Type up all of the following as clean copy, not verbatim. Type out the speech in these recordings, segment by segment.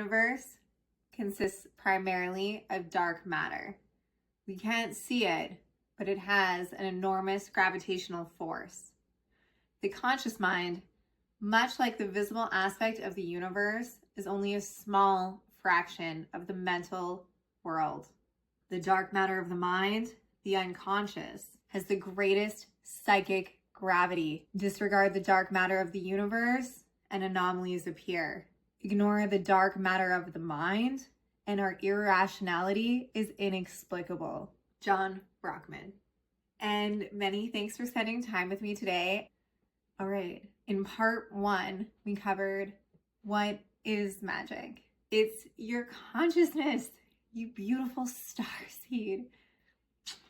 universe consists primarily of dark matter. We can't see it, but it has an enormous gravitational force. The conscious mind, much like the visible aspect of the universe, is only a small fraction of the mental world. The dark matter of the mind, the unconscious, has the greatest psychic gravity. Disregard the dark matter of the universe, and anomalies appear. Ignore the dark matter of the mind, and our irrationality is inexplicable. John Brockman. And many thanks for spending time with me today. All right, in part 1, we covered what is magic. It's your consciousness, you beautiful star seed.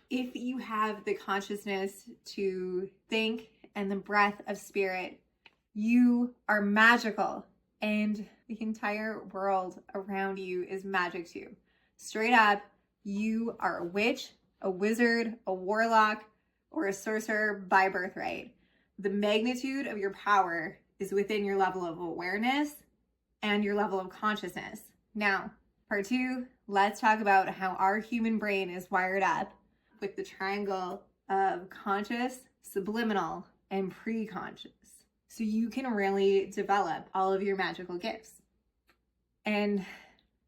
If you have the consciousness to think and the breath of spirit, you are magical, and the entire world around you is magic too. Straight up, you are a witch, a wizard, a warlock, or a sorcerer by birthright. The magnitude of your power is within your level of awareness and your level of consciousness. Now, part 2, let's talk about how our human brain is wired up with the triangle of conscious, subliminal, and preconscious. So you can really develop all of your magical gifts. And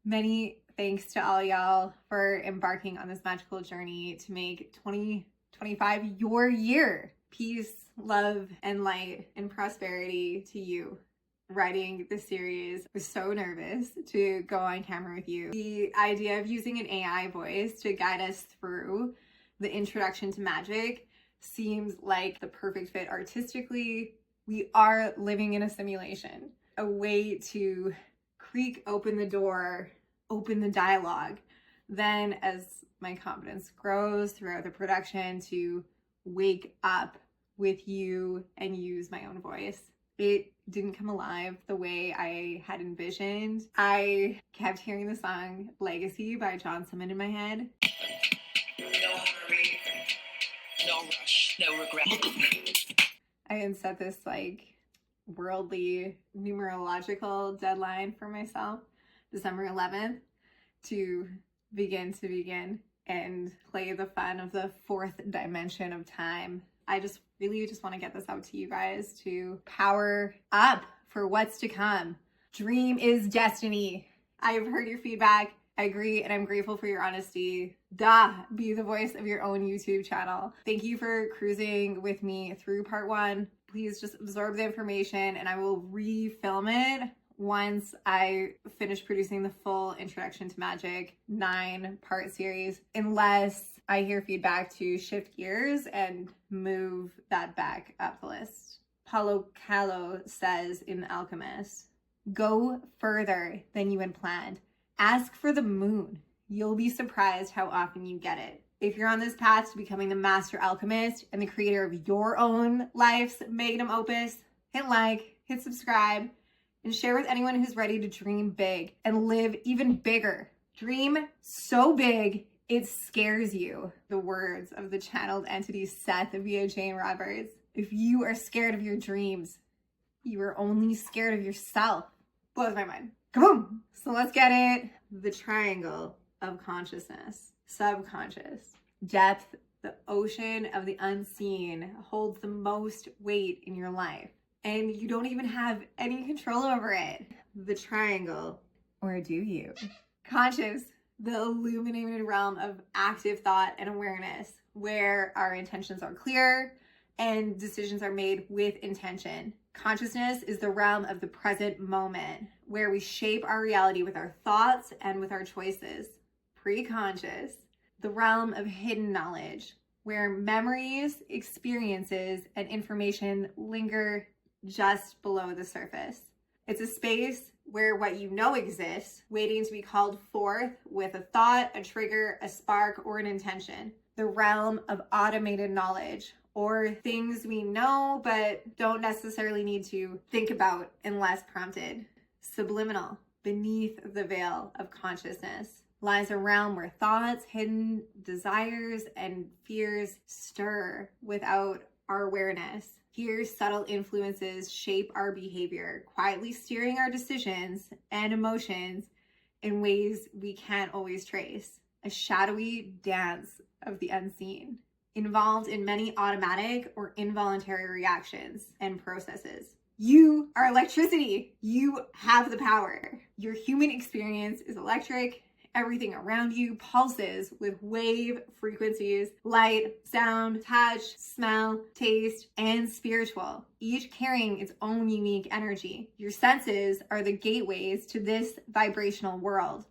many thanks to all y'all for embarking on this magical journey to make 2025 your year. Peace, love, and light and prosperity to you. Writing this series, I was so nervous to go on camera with you. The idea of using an AI voice to guide us through the introduction to magic seems like the perfect fit artistically. We are living in a simulation, a way to creak open the door, open the dialogue. Then as my confidence grows throughout the production, to wake up with you and use my own voice. It didn't come alive the way I had envisioned. I kept hearing the song Legacy by John Simon in my head. No hurry, no rush, no regret. I had set this like worldly numerological deadline for myself, December 11th, to begin and play the fun of the 4th dimension of time. I just really want to get this out to you guys to power up for what's to come. Dream is destiny. I've heard your feedback. I agree, and I'm grateful for your honesty. Be the voice of your own YouTube channel. Thank you for cruising with me through part 1. Please just absorb the information, and I will re-film it once I finish producing the full Introduction to Magic 9-part series, unless I hear feedback to shift gears and move that back up the list. Paulo Coelho says in The Alchemist, go further than you had planned. Ask for the moon. You'll be surprised how often you get it. If you're on this path to becoming the master alchemist and the creator of your own life's magnum opus, hit like, hit subscribe, and share with anyone who's ready to dream big and live even bigger. Dream so big, it scares you. The words of the channeled entity Seth via Jane Roberts. If you are scared of your dreams, you are only scared of yourself. Blows my mind. Kaboom! So let's get it. The triangle of consciousness. Subconscious. Depth, the ocean of the unseen, holds the most weight in your life. And you don't even have any control over it. The triangle. Or do you? Conscious, the illuminated realm of active thought and awareness, where our intentions are clear and decisions are made with intention. Consciousness is the realm of the present moment, where we shape our reality with our thoughts and with our choices. Preconscious, the realm of hidden knowledge, where memories, experiences, and information linger just below the surface. It's a space where what you know exists, waiting to be called forth with a thought, a trigger, a spark, or an intention. The realm of automated knowledge, or things we know but don't necessarily need to think about unless prompted. Subliminal, beneath the veil of consciousness, lies a realm where thoughts, hidden desires, and fears stir without our awareness. Here, subtle influences shape our behavior, quietly steering our decisions and emotions in ways we can't always trace, a shadowy dance of the unseen, involved in many automatic or involuntary reactions and processes. You are electricity. You have the power. Your human experience is electric. Everything around you pulses with wave frequencies, light, sound, touch, smell, taste, and spiritual, each carrying its own unique energy. Your senses are the gateways to this vibrational world,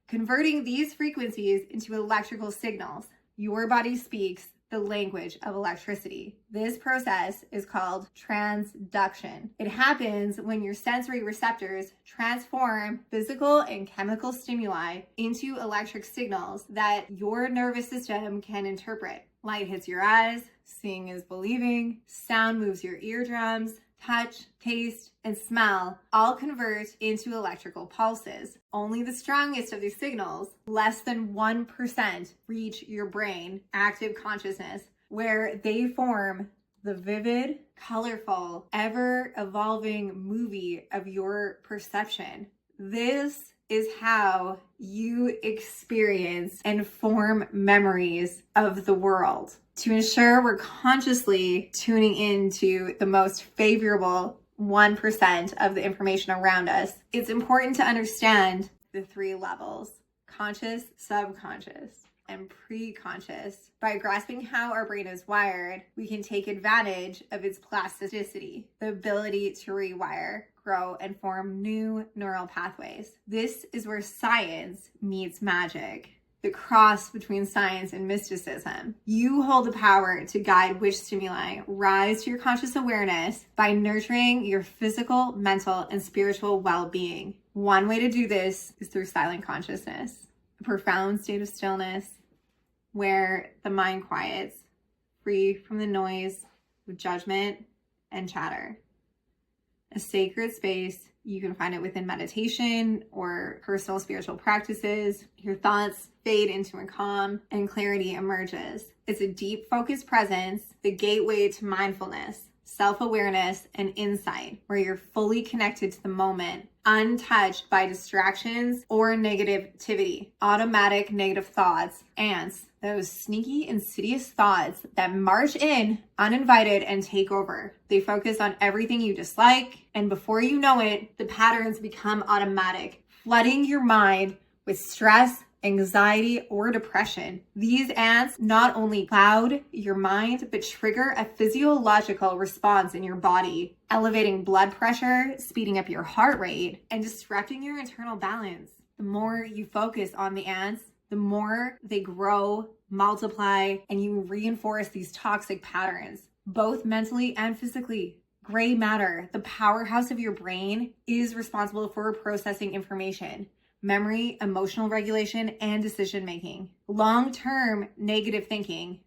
converting these frequencies into electrical signals. Your body speaks the language of electricity. This process is called transduction. It happens when your sensory receptors transform physical and chemical stimuli into electric signals that your nervous system can interpret. Light hits your eyes, seeing is believing, sound moves your eardrums, touch, taste, and smell all convert into electrical pulses. Only the strongest of these signals, less than 1%, reach your brain, active consciousness, where they form the vivid, colorful, ever-evolving movie of your perception. This is how you experience and form memories of the world. To ensure we're consciously tuning into the most favorable 1% of the information around us, it's important to understand the 3 levels: conscious, subconscious, and preconscious. By grasping how our brain is wired, we can take advantage of its plasticity, the ability to rewire, grow, and form new neural pathways. This is where science meets magic, the cross between science and mysticism. You hold the power to guide which stimuli rise to your conscious awareness by nurturing your physical, mental, and spiritual well-being. One way to do this is through silent consciousness, a profound state of stillness where the mind quiets, free from the noise of judgment and chatter. A sacred space. You can find it within meditation or personal spiritual practices. Your thoughts fade into a calm and clarity emerges. It's a deep, focused presence, the gateway to mindfulness, self-awareness, and insight, where you're fully connected to the moment, untouched by distractions or negativity, automatic negative thoughts, ants, those sneaky, insidious thoughts that march in uninvited and take over. They focus on everything you dislike, and before you know it, the patterns become automatic, flooding your mind with stress, anxiety, or depression. These ants not only cloud your mind, but trigger a physiological response in your body, elevating blood pressure, speeding up your heart rate, and disrupting your internal balance. The more you focus on the ants, the more they grow, multiply, and you reinforce these toxic patterns, both mentally and physically. Gray matter, the powerhouse of your brain, is responsible for processing information, memory, emotional regulation, and decision-making. Long-term negative thinking,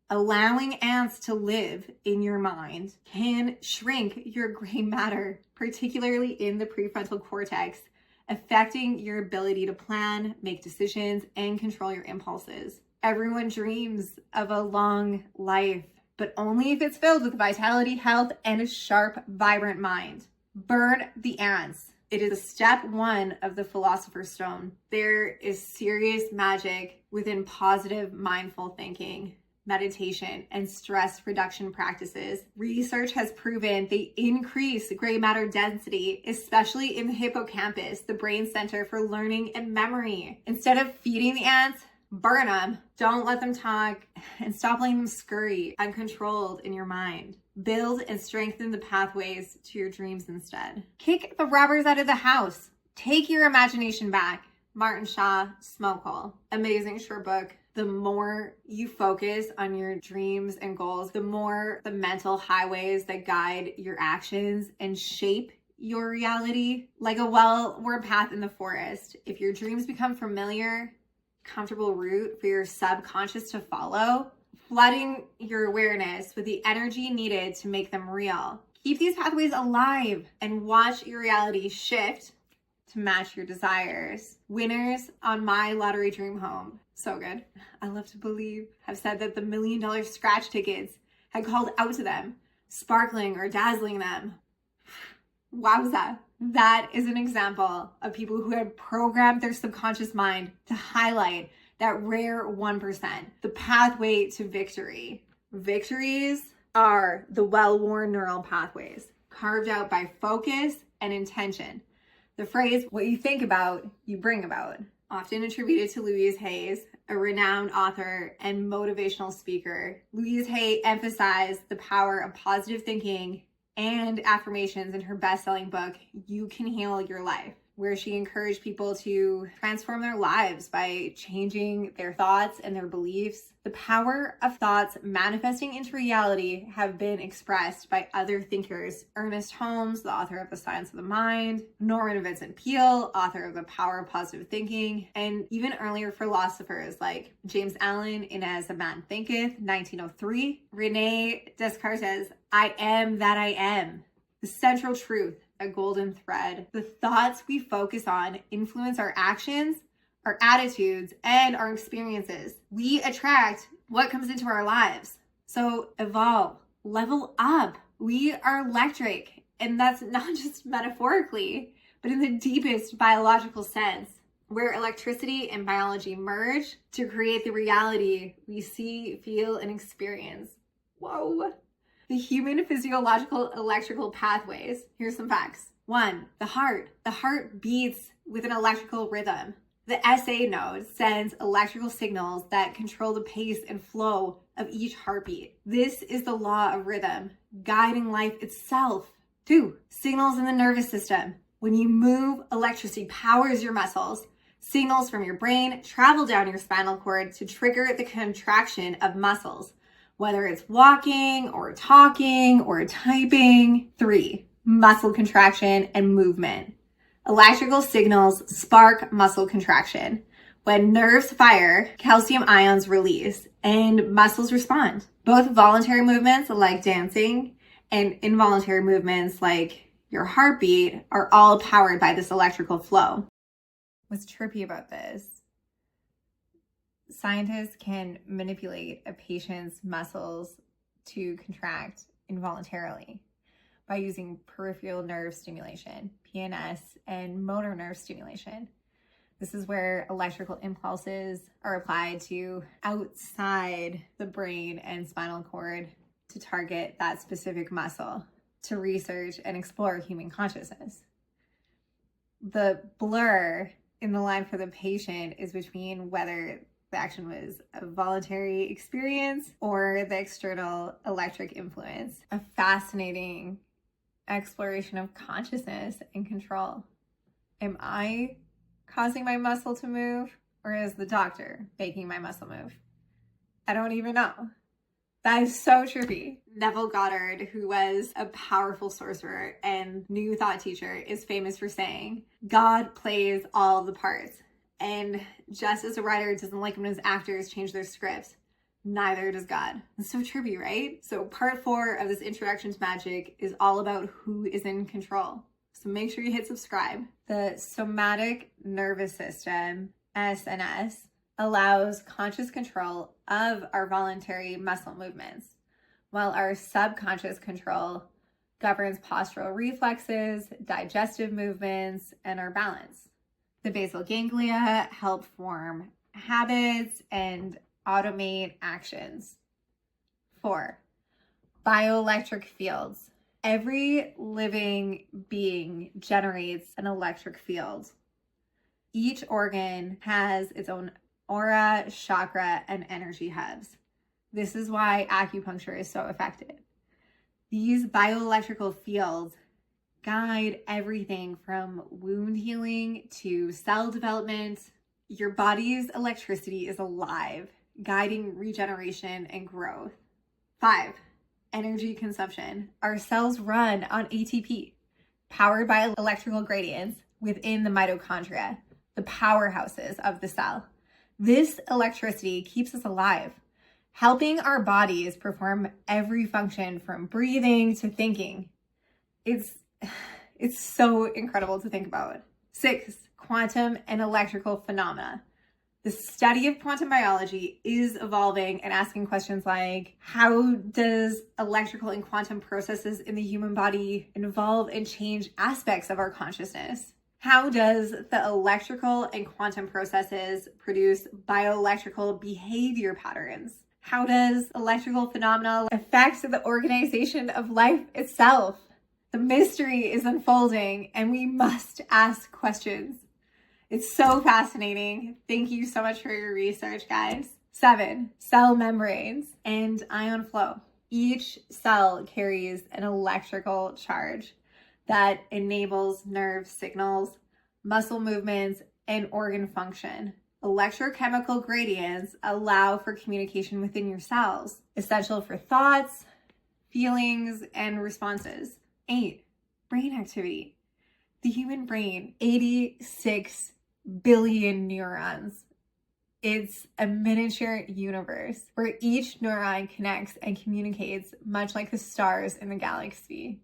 allowing ants to live in your mind, can shrink your gray matter, particularly in the prefrontal cortex, affecting your ability to plan, make decisions, and control your impulses. Everyone dreams of a long life, but only if it's filled with vitality, health, and a sharp, vibrant mind. Burn the ants. It is step 1 of the Philosopher's Stone. There is serious magic within positive, mindful thinking, meditation, and stress reduction practices. Research has proven they increase gray matter density, especially in the hippocampus, the brain center for learning and memory. Instead of feeding the ants, burn them. Don't let them talk, and stop letting them scurry uncontrolled in your mind. Build and strengthen the pathways to your dreams instead. Kick the robbers out of the house. Take your imagination back. Martin Shaw, Smoke Hole. Amazing short book. The more you focus on your dreams and goals, the more the mental highways that guide your actions and shape your reality, like a well-worn path in the forest. If your dreams become familiar, comfortable route for your subconscious to follow, flooding your awareness with the energy needed to make them real. Keep these pathways alive and watch your reality shift to match your desires. Winners on My Lottery Dream Home. So good. I love to believe have said that the $1 million scratch tickets had called out to them, sparkling or dazzling them. Wowza. That is an example of people who had programmed their subconscious mind to highlight that rare 1%, the pathway to victory. Victories are the well-worn neural pathways carved out by focus and intention. The phrase, what you think about, you bring about, often attributed to Louise Hayes, a renowned author and motivational speaker. Louise Hay emphasized the power of positive thinking and affirmations in her best-selling book, You Can Heal Your Life, where she encouraged people to transform their lives by changing their thoughts and their beliefs. The power of thoughts manifesting into reality have been expressed by other thinkers. Ernest Holmes, the author of The Science of the Mind, Norman Vincent Peale, author of The Power of Positive Thinking, and even earlier philosophers like James Allen in As a Man Thinketh, 1903, Rene Descartes' I am that I am. The central truth, a golden thread. The thoughts we focus on influence our actions, our attitudes, and our experiences. We attract what comes into our lives. So evolve, level up. We are electric, and that's not just metaphorically, but in the deepest biological sense, where electricity and biology merge to create the reality we see, feel, and experience. Whoa. The human physiological electrical pathways. Here's some facts. 1, the heart. The heart beats with an electrical rhythm. The SA node sends electrical signals that control the pace and flow of each heartbeat. This is the law of rhythm, guiding life itself. 2, signals in the nervous system. When you move, electricity powers your muscles. Signals from your brain travel down your spinal cord to trigger the contraction of muscles, whether it's walking or talking or typing. 3, muscle contraction and movement. Electrical signals spark muscle contraction. When nerves fire, calcium ions release and muscles respond. Both voluntary movements like dancing and involuntary movements like your heartbeat are all powered by this electrical flow. What's trippy about this? Scientists can manipulate a patient's muscles to contract involuntarily by using peripheral nerve stimulation, PNS, and motor nerve stimulation. This is where electrical impulses are applied to outside the brain and spinal cord to target that specific muscle to research and explore human consciousness. The blur in the line for the patient is between whether the action was a voluntary experience or the external electric influence. A fascinating exploration of consciousness and control. Am I causing my muscle to move, or is the doctor making my muscle move? I don't even know. That is so trippy. Neville Goddard, who was a powerful sorcerer and new thought teacher, is famous for saying, God plays all the parts. And just as a writer doesn't like when his actors change their scripts, neither does God. It's so trippy, right? So part 4 of this Introduction to Magic is all about who is in control. So make sure you hit subscribe. The somatic nervous system, SNS, allows conscious control of our voluntary muscle movements, while our subconscious control governs postural reflexes, digestive movements, and our balance. The basal ganglia help form habits and automate actions. 4, bioelectric fields. Every living being generates an electric field. Each organ has its own aura, chakra, and energy hubs. This is why acupuncture is so effective. These bioelectrical fields guide everything from wound healing to cell development. Your body's electricity is alive, guiding regeneration and growth. 5, energy consumption. Our cells run on ATP, powered by electrical gradients within the mitochondria, the powerhouses of the cell. This electricity keeps us alive, helping our bodies perform every function from breathing to thinking. It's so incredible to think about. 6, quantum and electrical phenomena. The study of quantum biology is evolving and asking questions like, how does electrical and quantum processes in the human body involve and change aspects of our consciousness? How does the electrical and quantum processes produce bioelectrical behavior patterns? How does electrical phenomena affect the organization of life itself? The mystery is unfolding and we must ask questions. It's so fascinating. Thank you so much for your research, guys. 7, cell membranes and ion flow. Each cell carries an electrical charge that enables nerve signals, muscle movements, and organ function. Electrochemical gradients allow for communication within your cells, essential for thoughts, feelings, and responses. 8, brain activity. The human brain, 86 billion neurons. It's a miniature universe where each neuron connects and communicates much like the stars in the galaxy.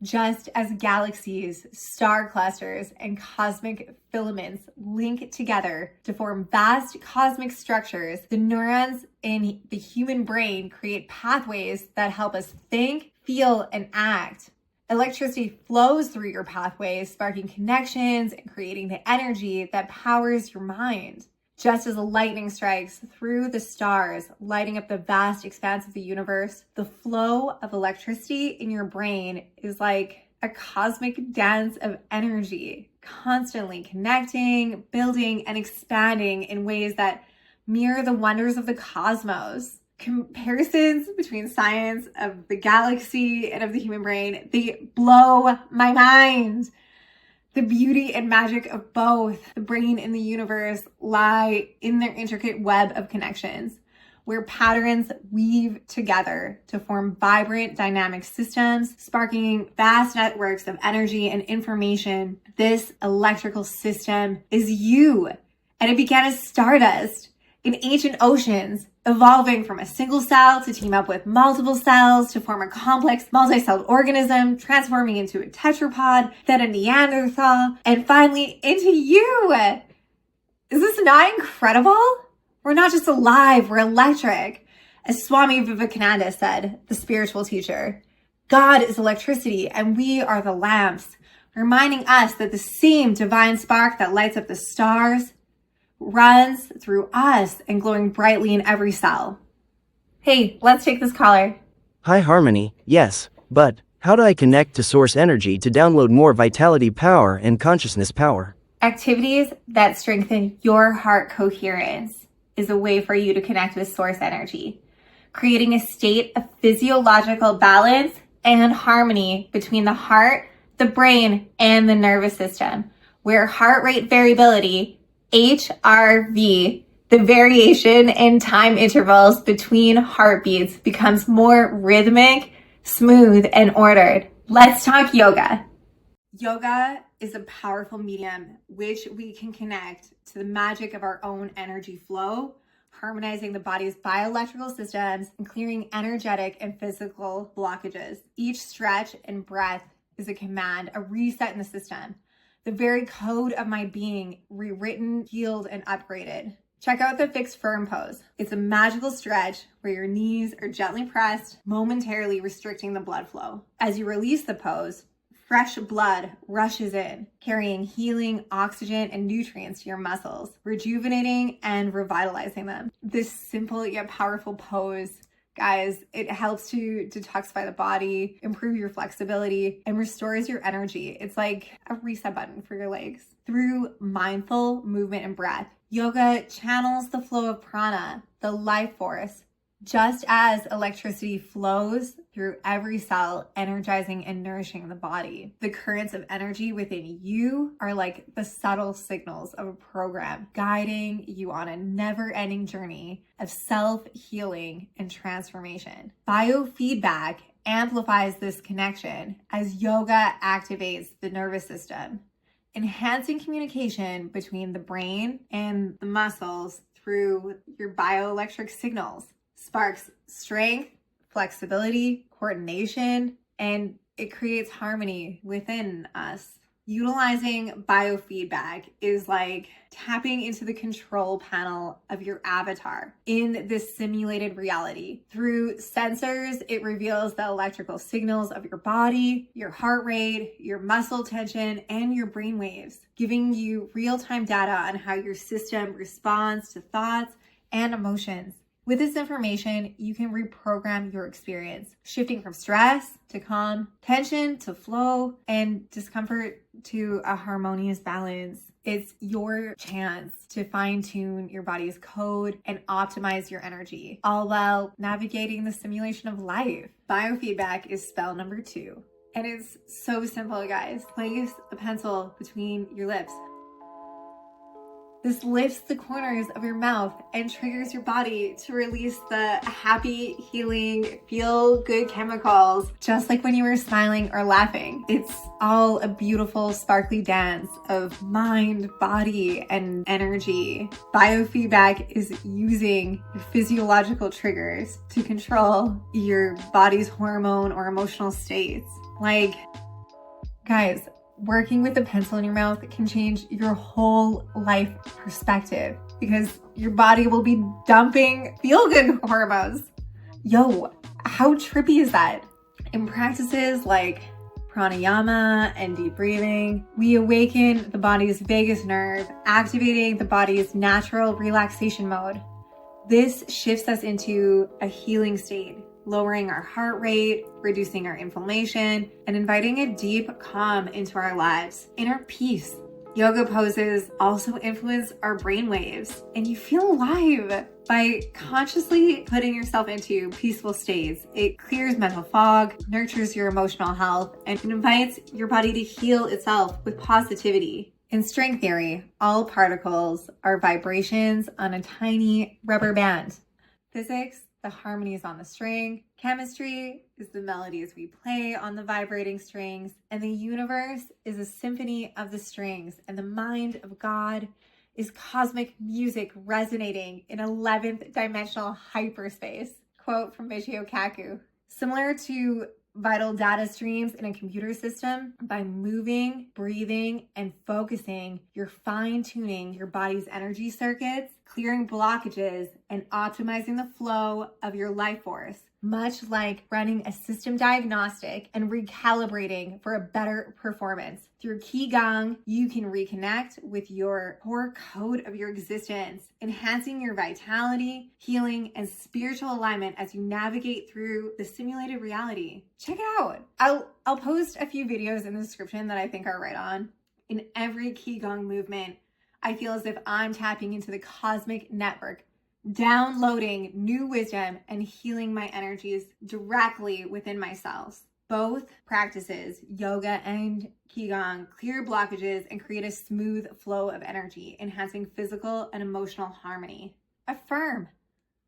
Just as galaxies, star clusters, and cosmic filaments link together to form vast cosmic structures, the neurons in the human brain create pathways that help us think, feel, and act. Electricity flows through your pathways, sparking connections and creating the energy that powers your mind. Just as lightning strikes through the stars, lighting up the vast expanse of the universe, the flow of electricity in your brain is like a cosmic dance of energy, constantly connecting, building, and expanding in ways that mirror the wonders of the cosmos. Comparisons between science of the galaxy and of the human brain, they blow my mind. The beauty and magic of both the brain and the universe lie in their intricate web of connections, where patterns weave together to form vibrant, dynamic systems, sparking vast networks of energy and information. This electrical system is you, and it began as stardust in ancient oceans, evolving from a single cell to team up with multiple cells to form a complex multi-celled organism, transforming into a tetrapod, then a Neanderthal, and finally into you. Is this not incredible? We're not just alive, we're electric. As Swami Vivekananda said, the spiritual teacher, God is electricity and we are the lamps, reminding us that the same divine spark that lights up the stars runs through us and glowing brightly in every cell. Hey, let's take this caller. Hi Harmony, yes, but how do I connect to source energy to download more vitality power and consciousness power? Activities that strengthen your heart coherence is a way for you to connect with source energy, creating a state of physiological balance and harmony between the heart, the brain, and the nervous system, where heart rate variability, HRV, the variation in time intervals between heartbeats, becomes more rhythmic, smooth, and ordered. Let's talk yoga. Yoga is a powerful medium which we can connect to the magic of our own energy flow, harmonizing the body's bioelectrical systems and clearing energetic and physical blockages. Each stretch and breath is a command, a reset in the system. The very code of my being, rewritten, healed, and upgraded. Check out the fixed firm pose. It's a magical stretch where your knees are gently pressed, momentarily restricting the blood flow. As you release the pose, fresh blood rushes in, carrying healing, oxygen, and nutrients to your muscles, rejuvenating and revitalizing them. This simple yet powerful pose, guys, it helps to detoxify the body, improve your flexibility, and restores your energy. It's like a reset button for your legs. Through mindful movement and breath, yoga channels the flow of prana, the life force, just as electricity flows through every cell, energizing and nourishing the body. The currents of energy within you are like the subtle signals of a program, guiding you on a never-ending journey of self-healing and transformation. Biofeedback amplifies this connection as yoga activates the nervous system, enhancing communication between the brain and the muscles through your bioelectric signals. Sparks strength, flexibility, coordination, and it creates harmony within us. Utilizing biofeedback is like tapping into the control panel of your avatar in this simulated reality. Through sensors, it reveals the electrical signals of your body, your heart rate, your muscle tension, and your brain waves, giving you real-time data on how your system responds to thoughts and emotions. With this information, you can reprogram your experience, shifting from stress to calm, tension to flow, and discomfort to a harmonious balance. It's your chance to fine-tune your body's code and optimize your energy, all while navigating the simulation of life. Biofeedback is spell number 2. And it's so simple, guys. Place a pencil between your lips. This lifts the corners of your mouth and triggers your body to release the happy, healing, feel-good chemicals, just like when you were smiling or laughing. It's all a beautiful, sparkly dance of mind, body, and energy. Biofeedback is using your physiological triggers to control your body's hormone or emotional states. Like, guys, working with a pencil in your mouth can change your whole life perspective because your body will be dumping feel-good hormones. Yo, how trippy is that? In practices like pranayama and deep breathing, we awaken the body's vagus nerve, activating the body's natural relaxation mode. This shifts us into a healing state, lowering our heart rate, reducing our inflammation, and inviting a deep calm into our lives, inner peace. Yoga poses also influence our brain waves, and you feel alive by consciously putting yourself into peaceful states. It clears mental fog, nurtures your emotional health, and invites your body to heal itself with positivity. In string theory, all particles are vibrations on a tiny rubber band. Physics, the harmonies on the string. Chemistry is the melodies we play on the vibrating strings. And the universe is a symphony of the strings. And the mind of God is cosmic music resonating in 11th dimensional hyperspace. Quote from Michio Kaku. Similar to vital data streams in a computer system, by moving, breathing, and focusing, you're fine-tuning your body's energy circuits, clearing blockages, and optimizing the flow of your life force, much like running a system diagnostic and recalibrating for a better performance. Through Qigong, you can reconnect with your core code of your existence, enhancing your vitality, healing, and spiritual alignment as you navigate through the simulated reality. Check it out. I'll post a few videos in the description that I think are right on. In every Qigong movement, I feel as if I'm tapping into the cosmic network, downloading new wisdom and healing my energies directly within my cells. Both practices, yoga and Qigong, clear blockages and create a smooth flow of energy, enhancing physical and emotional harmony. Affirm,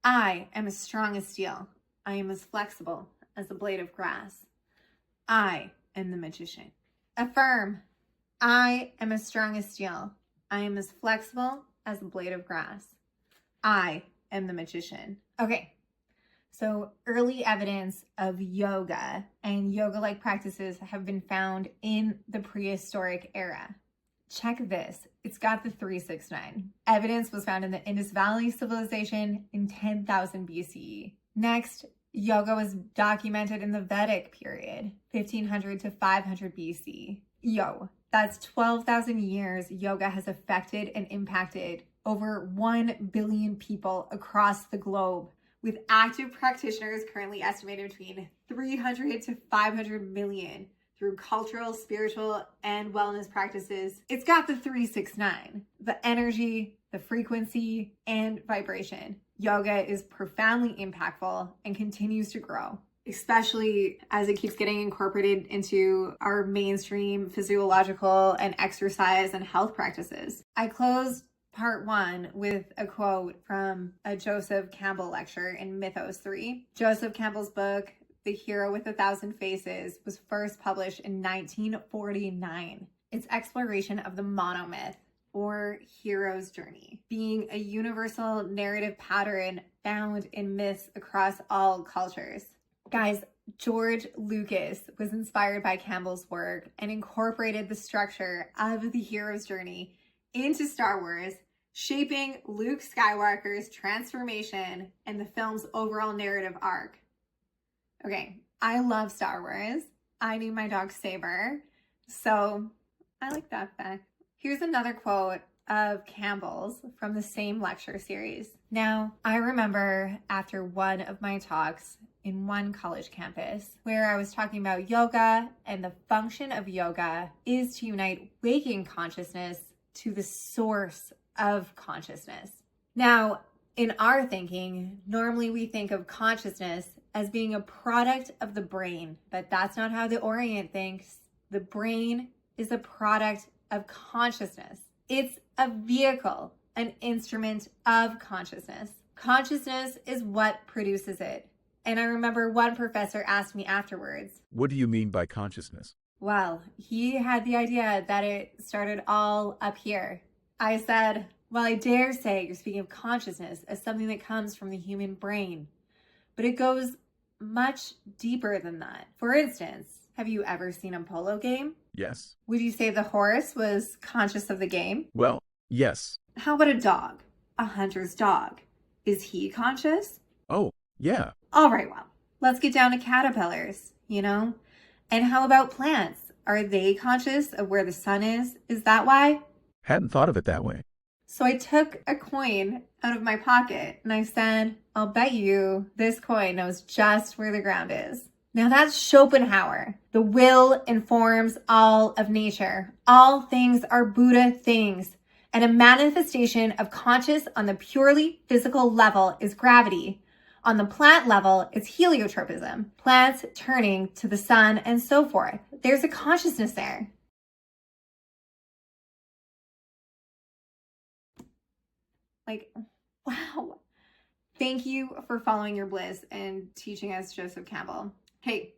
I am as strong as steel. I am as flexible as a blade of grass. I am the magician. Affirm, I am as strong as steel. I am as flexible as a blade of grass. I am the magician. Okay, so early evidence of yoga and yoga-like practices have been found in the prehistoric era. Check this. It's got the 369. Evidence was found in the Indus Valley civilization in 10,000 BCE. Next, yoga was documented in the Vedic period, 1500 to 500 BC. Yo, that's 12,000 years yoga has affected and impacted over 1 billion people across the globe, with active practitioners currently estimated between 300 to 500 million through cultural, spiritual, and wellness practices. It's got the 369, the energy, the frequency, and vibration. Yoga is profoundly impactful and continues to grow, especially as it keeps getting incorporated into our mainstream physiological and exercise and health practices. I closed part 1 with a quote from a Joseph Campbell lecture in Mythos 3. Joseph Campbell's book, The Hero with a Thousand Faces, was first published in 1949. Its exploration of the monomyth, or hero's journey, being a universal narrative pattern found in myths across all cultures. Guys, George Lucas was inspired by Campbell's work and incorporated the structure of the hero's journey into Star Wars, shaping Luke Skywalker's transformation and the film's overall narrative arc. Okay, I love Star Wars. I need my dog Saber, so I like that fact. Here's another quote of Campbell's from the same lecture series. Now, I remember after one of my talks in one college campus where I was talking about yoga, and the function of yoga is to unite waking consciousness to the source of consciousness. Now, in our thinking, normally we think of consciousness as being a product of the brain, but that's not how the Orient thinks. The brain is a product of consciousness. It's a vehicle, an instrument of consciousness. Consciousness is what produces it. And I remember one professor asked me afterwards, "What do you mean by consciousness?" Well, he had the idea that it started all up here. I said, well, I dare say you're speaking of consciousness as something that comes from the human brain, but it goes much deeper than that. For instance, have you ever seen a polo game? Yes. Would you say the horse was conscious of the game? Well, yes. How about a dog? A hunter's dog. Is he conscious? Oh, yeah. All right, well, let's get down to caterpillars, And how about plants? Are they conscious of where the sun is? Is that why? Hadn't thought of it that way. So I took a coin out of my pocket and I said, I'll bet you this coin knows just where the ground is. Now that's Schopenhauer. The will informs all of nature. All things are Buddha things. And a manifestation of conscious on the purely physical level is gravity. On the plant level, it's heliotropism, plants turning to the sun and so forth. There's a consciousness there. Like, wow. Thank you for following your bliss and teaching us Joseph Campbell. Hey,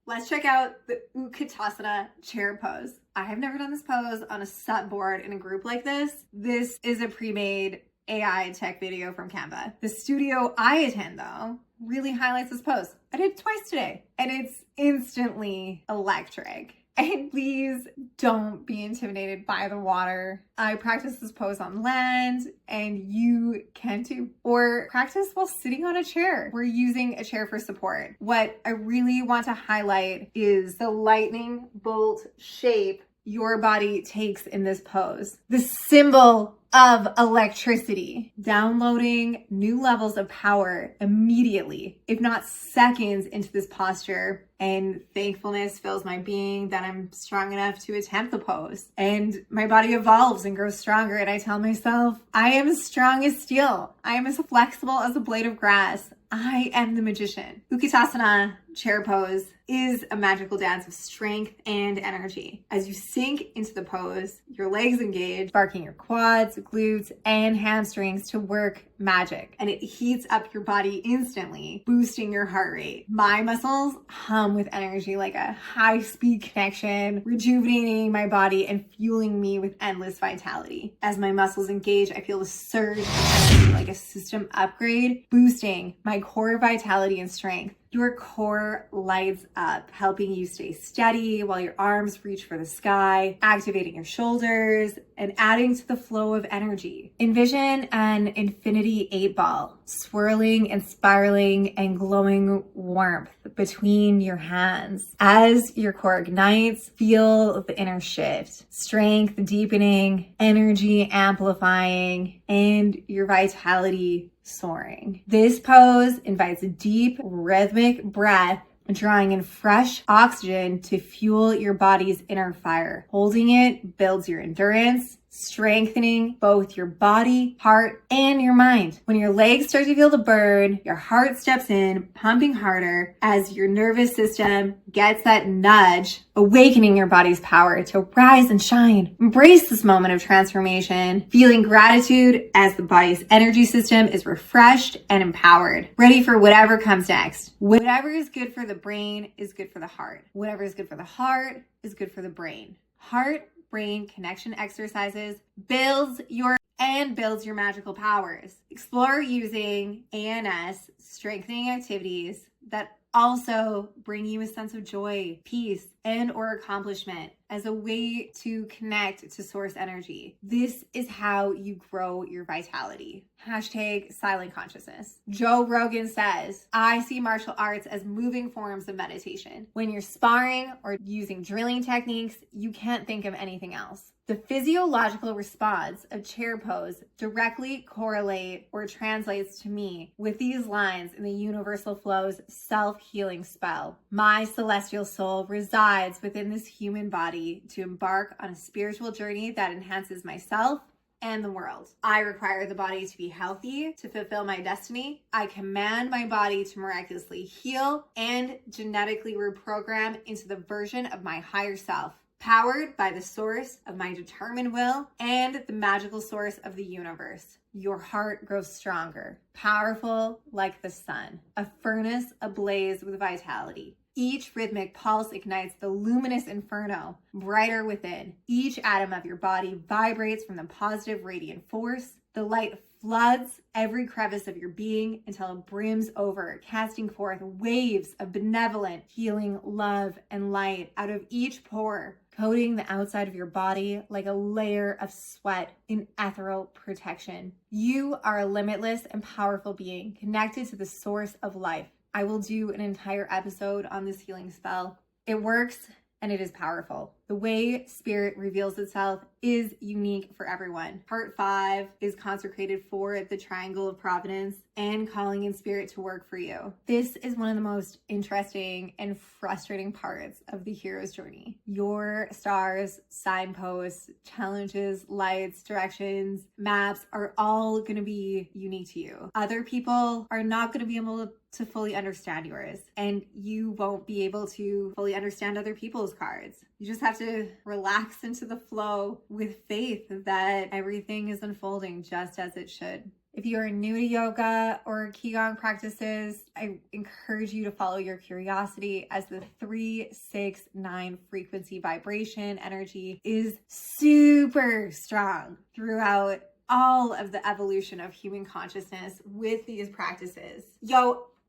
let's check out the Utkatasana chair pose. I have never done this pose on a set board in a group like this. This is a pre-made AI tech video from Canva. The studio I attend, though, really highlights this pose. I did it twice today, and it's instantly electric. And please don't be intimidated by the water. I practice this pose on land, and you can too. Or practice while sitting on a chair. We're using a chair for support. What I really want to highlight is the lightning bolt shape your body takes in this pose. The symbol of electricity, downloading new levels of power immediately, if not seconds into this posture. And thankfulness fills my being that I'm strong enough to attempt the pose. And my body evolves and grows stronger. And I tell myself, I am as strong as steel. I am as flexible as a blade of grass. I am the magician. Utkatasana chair pose is a magical dance of strength and energy. As you sink into the pose, your legs engage, sparking your quads, glutes, and hamstrings to work magic. And it heats up your body instantly, boosting your heart rate. My muscles hum with energy like a high-speed connection, rejuvenating my body and fueling me with endless vitality. As my muscles engage, I feel a surge of energy like a system upgrade, boosting my core vitality and strength. Your core lights up, helping you stay steady while your arms reach for the sky, activating your shoulders, and adding to the flow of energy. Envision an infinity 8-ball, swirling and spiraling and glowing warmth between your hands. As your core ignites, feel the inner shift, strength deepening, energy amplifying, and your vitality soaring. This pose invites a deep, rhythmic breath, drawing in fresh oxygen to fuel your body's inner fire. Holding it builds your endurance, strengthening both your body, heart, and your mind. When your legs start to feel the burn, your heart steps in, pumping harder as your nervous system gets that nudge, awakening your body's power to rise and shine. Embrace this moment of transformation, feeling gratitude as the body's energy system is refreshed and empowered, ready for whatever comes next. Whatever is good for the brain is good for the heart. Whatever is good for the heart is good for the brain. Heart brain connection exercises builds your magical powers. Explore using ANS strengthening activities that also bring you a sense of joy, peace, and or accomplishment as a way to connect to source energy. This is how you grow your vitality. Hashtag silent consciousness. Joe Rogan says, I see martial arts as moving forms of meditation. When you're sparring or using drilling techniques, you can't think of anything else. The physiological response of chair pose directly correlate or translates to me with these lines in the Universal Flow's self-healing spell. My celestial soul resides within this human body to embark on a spiritual journey that enhances myself and the world. I require the body to be healthy to fulfill my destiny. I command my body to miraculously heal and genetically reprogram into the version of my higher self, powered by the source of my determined will and the magical source of the universe. Your heart grows stronger, powerful like the sun, a furnace ablaze with vitality. Each rhythmic pulse ignites the luminous inferno, brighter within. Each atom of your body vibrates from the positive radiant force. The light floods every crevice of your being until it brims over, casting forth waves of benevolent, healing love and light out of each pore, coating the outside of your body like a layer of sweat in ethereal protection. You are a limitless and powerful being connected to the source of life. I will do an entire episode on this healing spell. It works and it is powerful. The way spirit reveals itself is unique for everyone. Part 5 is consecrated for the triangle of providence and calling in spirit to work for you. This is one of the most interesting and frustrating parts of the hero's journey. Your stars, signposts, challenges, lights, directions, maps are all going to be unique to you. Other people are not going to be able to fully understand yours, and you won't be able to fully understand other people's cards. You just have to relax into the flow with faith that everything is unfolding just as it should. If you are new to yoga or Qigong practices, I encourage you to follow your curiosity, as the 369 frequency vibration energy is super strong throughout all of the evolution of human consciousness with these practices.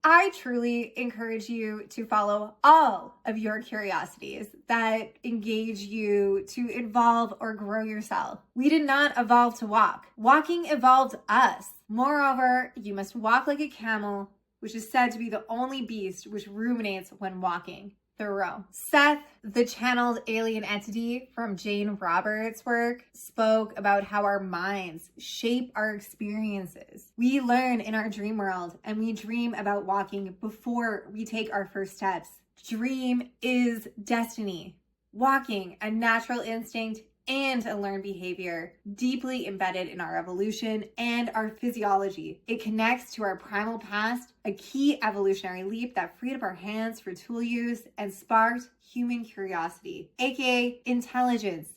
I truly encourage you to follow all of your curiosities that engage you to evolve or grow yourself. We did not evolve to walk. Walking evolved us. Moreover, you must walk like a camel, which is said to be the only beast which ruminates when walking. Thoreau. Seth, the channeled alien entity from Jane Roberts' work, spoke about how our minds shape our experiences. We learn in our dream world, and we dream about walking before we take our first steps. Dream is destiny. Walking, a natural instinct and a learned behavior deeply embedded in our evolution and our physiology. It connects to our primal past, a key evolutionary leap that freed up our hands for tool use and sparked human curiosity, aka intelligence.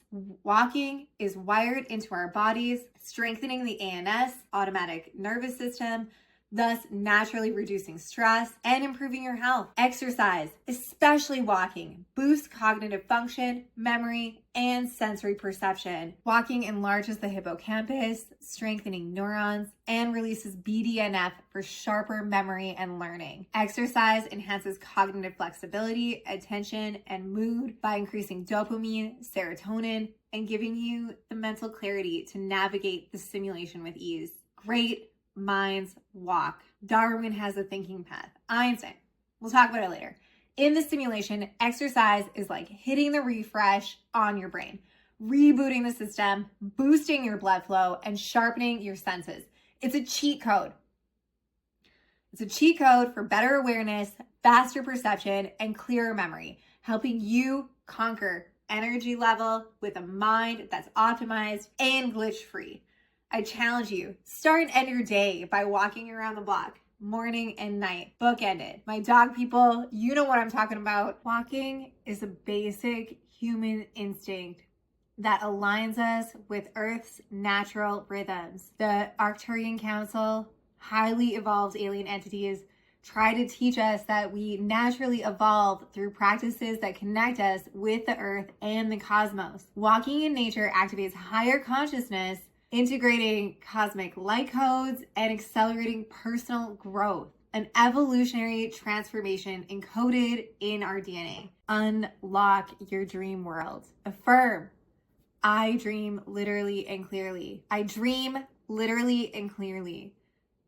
Walking is wired into our bodies, strengthening the ANS, automatic nervous system, thus naturally reducing stress and improving your health. Exercise, especially walking, boosts cognitive function, memory, and sensory perception. Walking enlarges the hippocampus, strengthening neurons, and releases BDNF for sharper memory and learning. Exercise enhances cognitive flexibility, attention, and mood by increasing dopamine, serotonin, and giving you the mental clarity to navigate the simulation with ease. Great minds walk. Darwin has a thinking path. Einstein. We'll talk about it later. In the simulation, exercise is like hitting the refresh on your brain, rebooting the system, boosting your blood flow, and sharpening your senses. It's a cheat code. It's a cheat code for better awareness, faster perception, and clearer memory, helping you conquer energy level with a mind that's optimized and glitch-free. I challenge you, start and end your day by walking around the block, morning and night, bookended. My dog people, you know what I'm talking about. Walking is a basic human instinct that aligns us with Earth's natural rhythms. The Arcturian Council, highly evolved alien entities, try to teach us that we naturally evolve through practices that connect us with the Earth and the cosmos. Walking in nature activates higher consciousness, integrating cosmic light codes and accelerating personal growth. an evolutionary transformation encoded in our DNA. Unlock your dream world. Affirm, I dream literally and clearly. I dream literally and clearly.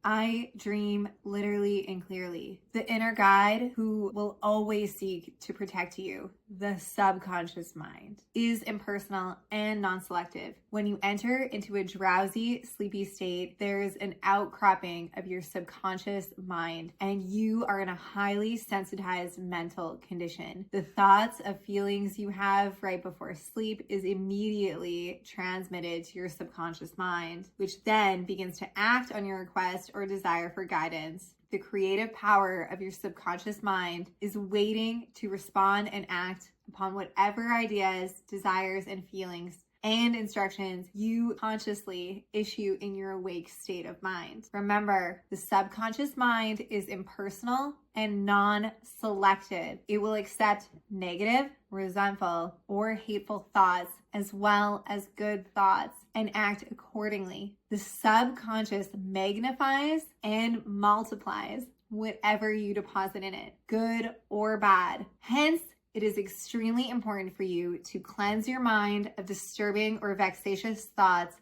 I dream literally and clearly. The inner guide who will always seek to protect you, the subconscious mind, is impersonal and non-selective. When you enter into a drowsy, sleepy state, there's an outcropping of your subconscious mind, and you are in a highly sensitized mental condition. The thoughts of feelings you have right before sleep is immediately transmitted to your subconscious mind, which then begins to act on your request or desire for guidance. The creative power of your subconscious mind is waiting to respond and act upon whatever ideas, desires, and feelings and instructions you consciously issue in your awake state of mind. Remember, the subconscious mind is impersonal and non-selective. It will accept negative, resentful, or hateful thoughts as well as good thoughts and act accordingly. The subconscious magnifies and multiplies whatever you deposit in it, good or bad. Hence, it is extremely important for you to cleanse your mind of disturbing or vexatious thoughts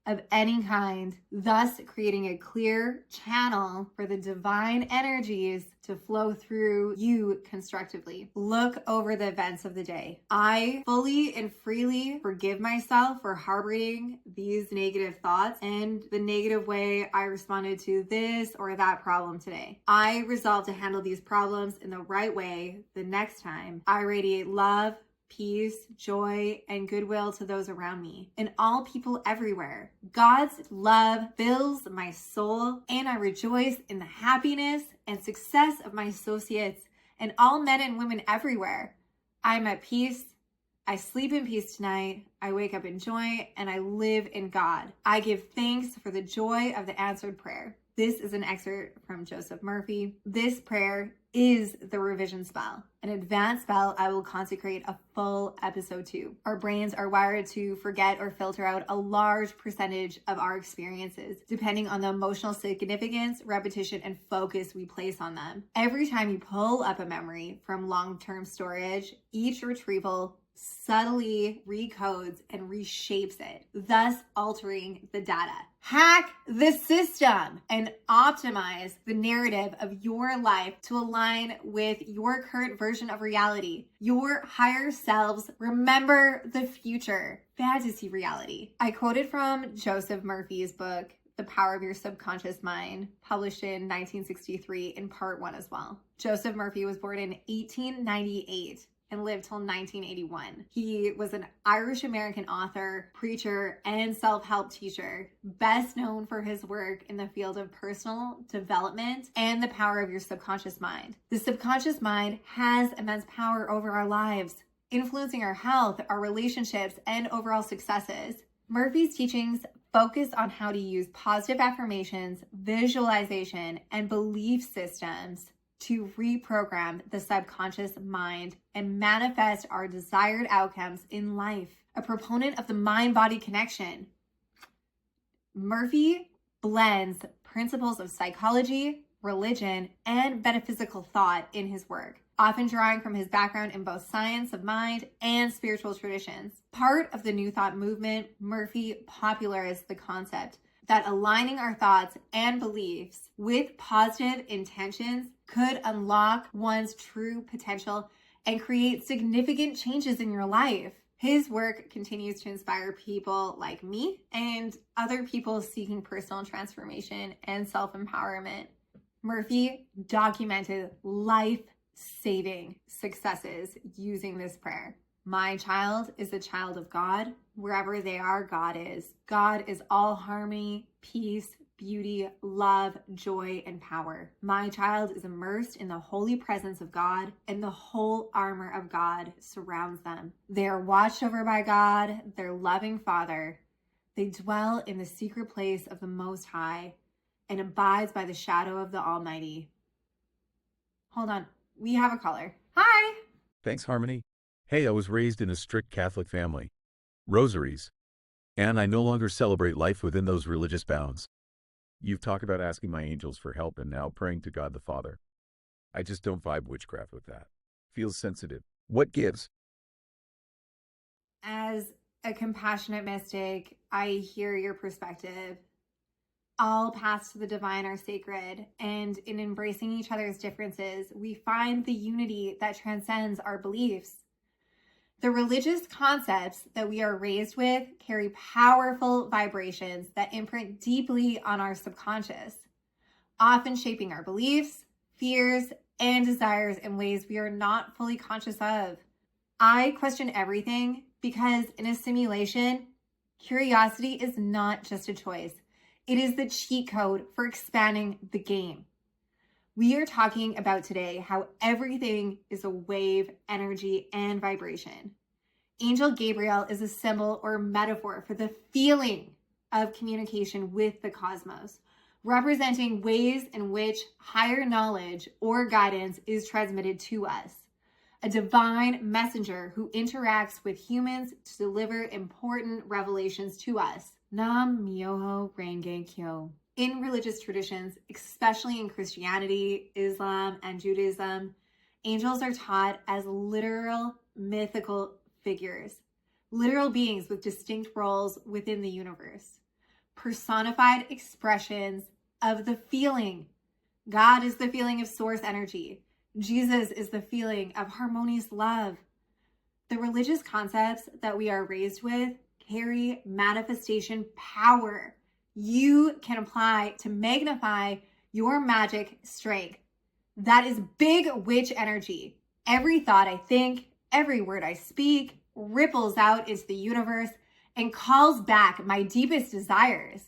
of any kind, thus creating a clear channel for the divine energies to flow through you constructively. Look over the events of the day. I fully and freely forgive myself for harboring these negative thoughts and the negative way I responded to this or that problem today. I resolve to handle these problems in the right way the next time. I radiate love, peace, joy, and goodwill to those around me and all people everywhere. God's love fills my soul, and I rejoice in the happiness and success of my associates and all men and women everywhere. I'm at peace. I sleep in peace tonight. I wake up in joy, and I live in God. I give thanks for the joy of the answered prayer. This is an excerpt from Joseph Murphy. This prayer is the revision spell, an advanced spell I will consecrate a full episode to. Our brains are wired to forget or filter out a large percentage of our experiences, depending on the emotional significance, repetition, and focus we place on them. Every time you pull up a memory from long-term storage, each retrieval subtly recodes and reshapes it, thus altering the data. Hack the system and optimize the narrative of your life to align with your current version of reality. Your higher selves remember the future fantasy reality. I quoted from Joseph Murphy's book, The Power of Your Subconscious Mind, published in 1963 in part 1 as well. Joseph Murphy was born in 1898 and lived till 1981. He was an Irish-American author, preacher, and self-help teacher, best known for his work in the field of personal development and the power of your subconscious mind. The subconscious mind has immense power over our lives, influencing our health, our relationships, and overall successes. Murphy's teachings focus on how to use positive affirmations, visualization, and belief systems to reprogram the subconscious mind and manifest our desired outcomes in life. A proponent of the mind-body connection, Murphy blends principles of psychology, religion, and metaphysical thought in his work, often drawing from his background in both science of mind and spiritual traditions. Part of the New Thought movement, Murphy popularized the concept that aligning our thoughts and beliefs with positive intentions could unlock one's true potential and create significant changes in your life. His work continues to inspire people like me and other people seeking personal transformation and self-empowerment. Murphy documented life-saving successes using this prayer. My child is a child of God. Wherever they are, God is. God is all harmony, peace, beauty, love, joy, and power. My child is immersed in the holy presence of God, and the whole armor of God surrounds them. They are watched over by God, their loving Father. They dwell in the secret place of the Most High and abides by the shadow of the Almighty. Hold on, we have a caller. Hi! Thanks, Harmony. Hey, I was raised in a strict Catholic family. Rosaries. And I no longer celebrate life within those religious bounds. You've talked about asking my angels for help and now praying to God the Father. I just don't vibe witchcraft with that. Feels sensitive. What gives? As a compassionate mystic, I hear your perspective. All paths to the divine are sacred, and in embracing each other's differences, we find the unity that transcends our beliefs. The religious concepts that we are raised with carry powerful vibrations that imprint deeply on our subconscious, often shaping our beliefs, fears, and desires in ways we are not fully conscious of. I question everything because in a simulation, curiosity is not just a choice. It is the cheat code for expanding the game. We are talking about today how everything is a wave, energy, and vibration. Angel Gabriel is a symbol or metaphor for the feeling of communication with the cosmos, representing ways in which higher knowledge or guidance is transmitted to us. A divine messenger who interacts with humans to deliver important revelations to us. Nam Myoho Renge Kyo. In religious traditions, especially in Christianity, Islam, and Judaism, angels are taught as literal mythical figures, literal beings with distinct roles within the universe, personified expressions of the feeling. God is the feeling of source energy. Jesus is the feeling of harmonious love. The religious concepts that we are raised with carry manifestation power. You can apply to magnify your magic strength. That is big witch energy. Every thought I think, every word I speak ripples out into the universe and calls back my deepest desires.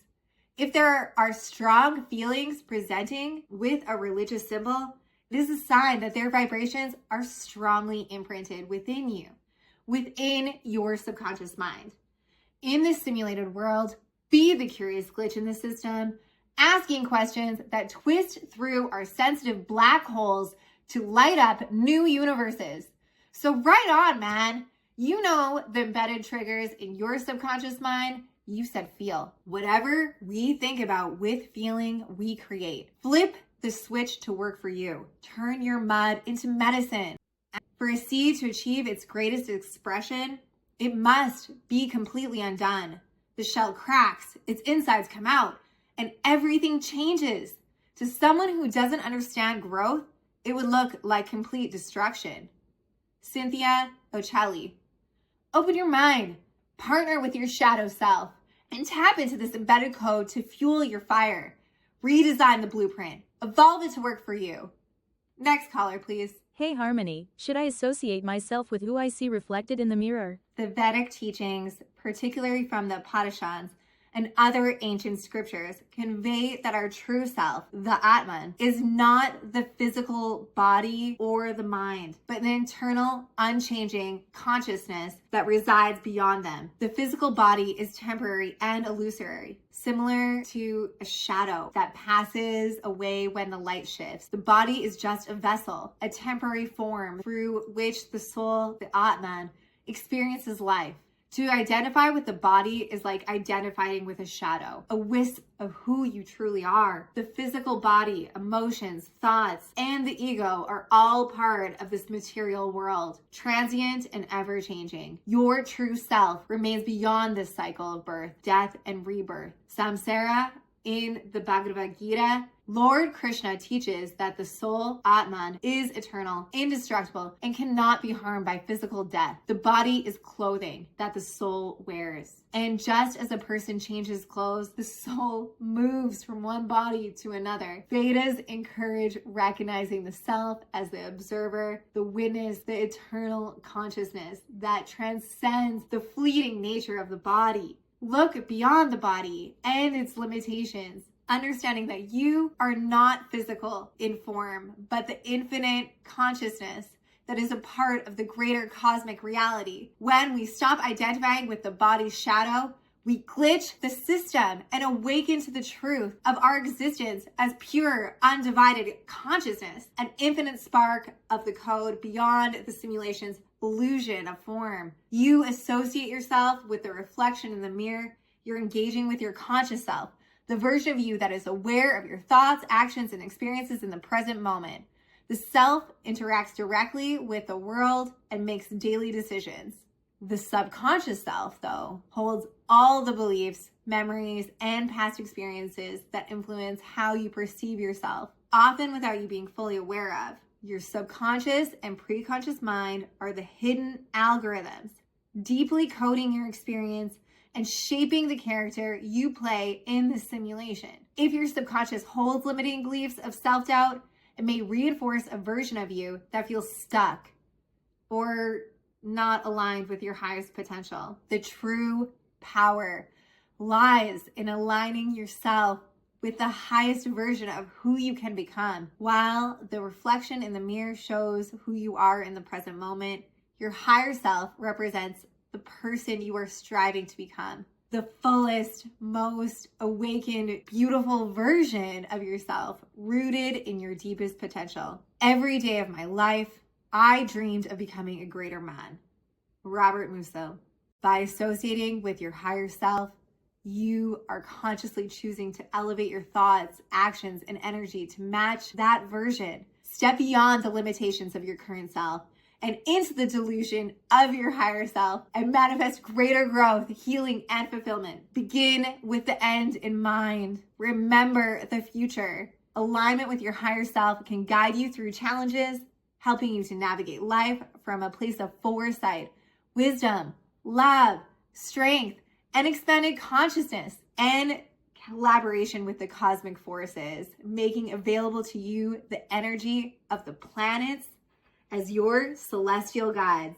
If there are strong feelings presenting with a religious symbol, it is a sign that their vibrations are strongly imprinted within you, within your subconscious mind. In this simulated world, be the curious glitch in the system, asking questions that twist through our sensitive black holes to light up new universes. So right on, man. You know the embedded triggers in your subconscious mind. You said feel. Whatever we think about with feeling, we create. Flip the switch to work for you. Turn your mud into medicine. For a seed to achieve its greatest expression, it must be completely undone. The shell cracks, its insides come out, and everything changes. To someone who doesn't understand growth, it would look like complete destruction. Cynthia Ocelli. Open your mind, partner with your shadow self, and tap into this embedded code to fuel your fire. Redesign the blueprint. Evolve it to work for you. Next caller, please. Hey Harmony, should I associate myself with who I see reflected in the mirror? The Vedic teachings, particularly from the Upanishads and other ancient scriptures, convey that our true self, the Atman, is not the physical body or the mind, but an internal, unchanging consciousness that resides beyond them. The physical body is temporary and illusory, similar to a shadow that passes away when the light shifts. The body is just a vessel, a temporary form through which the soul, the Atman, experiences life. To identify with the body is like identifying with a shadow, a wisp of who you truly are. The physical body, emotions, thoughts, and the ego are all part of this material world, transient and ever-changing. Your true self remains beyond this cycle of birth, death, and rebirth. Samsara, in the Bhagavad Gita, Lord Krishna teaches that the soul, Atman, is eternal, indestructible, and cannot be harmed by physical death. The body is clothing that the soul wears. And just as a person changes clothes, the soul moves from one body to another. Vedas encourage recognizing the self as the observer, the witness, the eternal consciousness that transcends the fleeting nature of the body. Look beyond the body and its limitations, understanding that you are not physical in form, but the infinite consciousness that is a part of the greater cosmic reality. When we stop identifying with the body's shadow, we glitch the system and awaken to the truth of our existence as pure, undivided consciousness, an infinite spark of the code beyond the simulation's illusion of form. You associate yourself with the reflection in the mirror. You're engaging with your conscious self, The version of you that is aware of your thoughts, actions, and experiences in the present moment. The self interacts directly with the world and makes daily decisions. The subconscious self, though, holds all the beliefs, memories, and past experiences that influence how you perceive yourself, often without you being fully aware of. Your subconscious and preconscious mind are the hidden algorithms, deeply coding your experience and shaping the character you play in the simulation. If your subconscious holds limiting beliefs of self-doubt, it may reinforce a version of you that feels stuck or not aligned with your highest potential. The true power lies in aligning yourself with the highest version of who you can become. While the reflection in the mirror shows who you are in the present moment, your higher self represents the person you are striving to become. The fullest, most awakened, beautiful version of yourself, rooted in your deepest potential. Every day of my life, I dreamed of becoming a greater man. Robert Musso. By associating with your higher self, you are consciously choosing to elevate your thoughts, actions, and energy to match that version. Step beyond the limitations of your current self and into the delusion of your higher self and manifest greater growth, healing, and fulfillment. Begin with the end in mind. Remember the future. Alignment with your higher self can guide you through challenges, helping you to navigate life from a place of foresight, wisdom, love, strength, and expanded consciousness and collaboration with the cosmic forces, making available to you the energy of the planets as your celestial guides.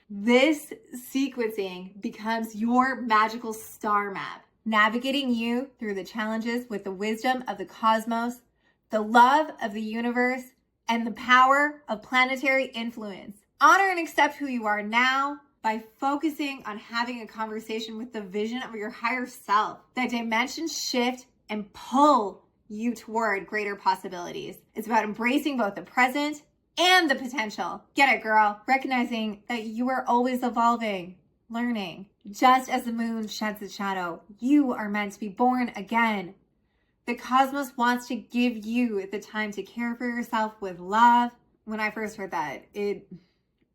This sequencing becomes your magical star map, navigating you through the challenges with the wisdom of the cosmos, the love of the universe, and the power of planetary influence. Honor and accept who you are now by focusing on having a conversation with the vision of your higher self. That dimensions shift and pull you toward greater possibilities. It's about embracing both the present and the potential. Get it, girl? Recognizing that you are always evolving, learning. Just as the moon sheds its shadow, you are meant to be born again. The cosmos wants to give you the time to care for yourself with love. When I first heard that, it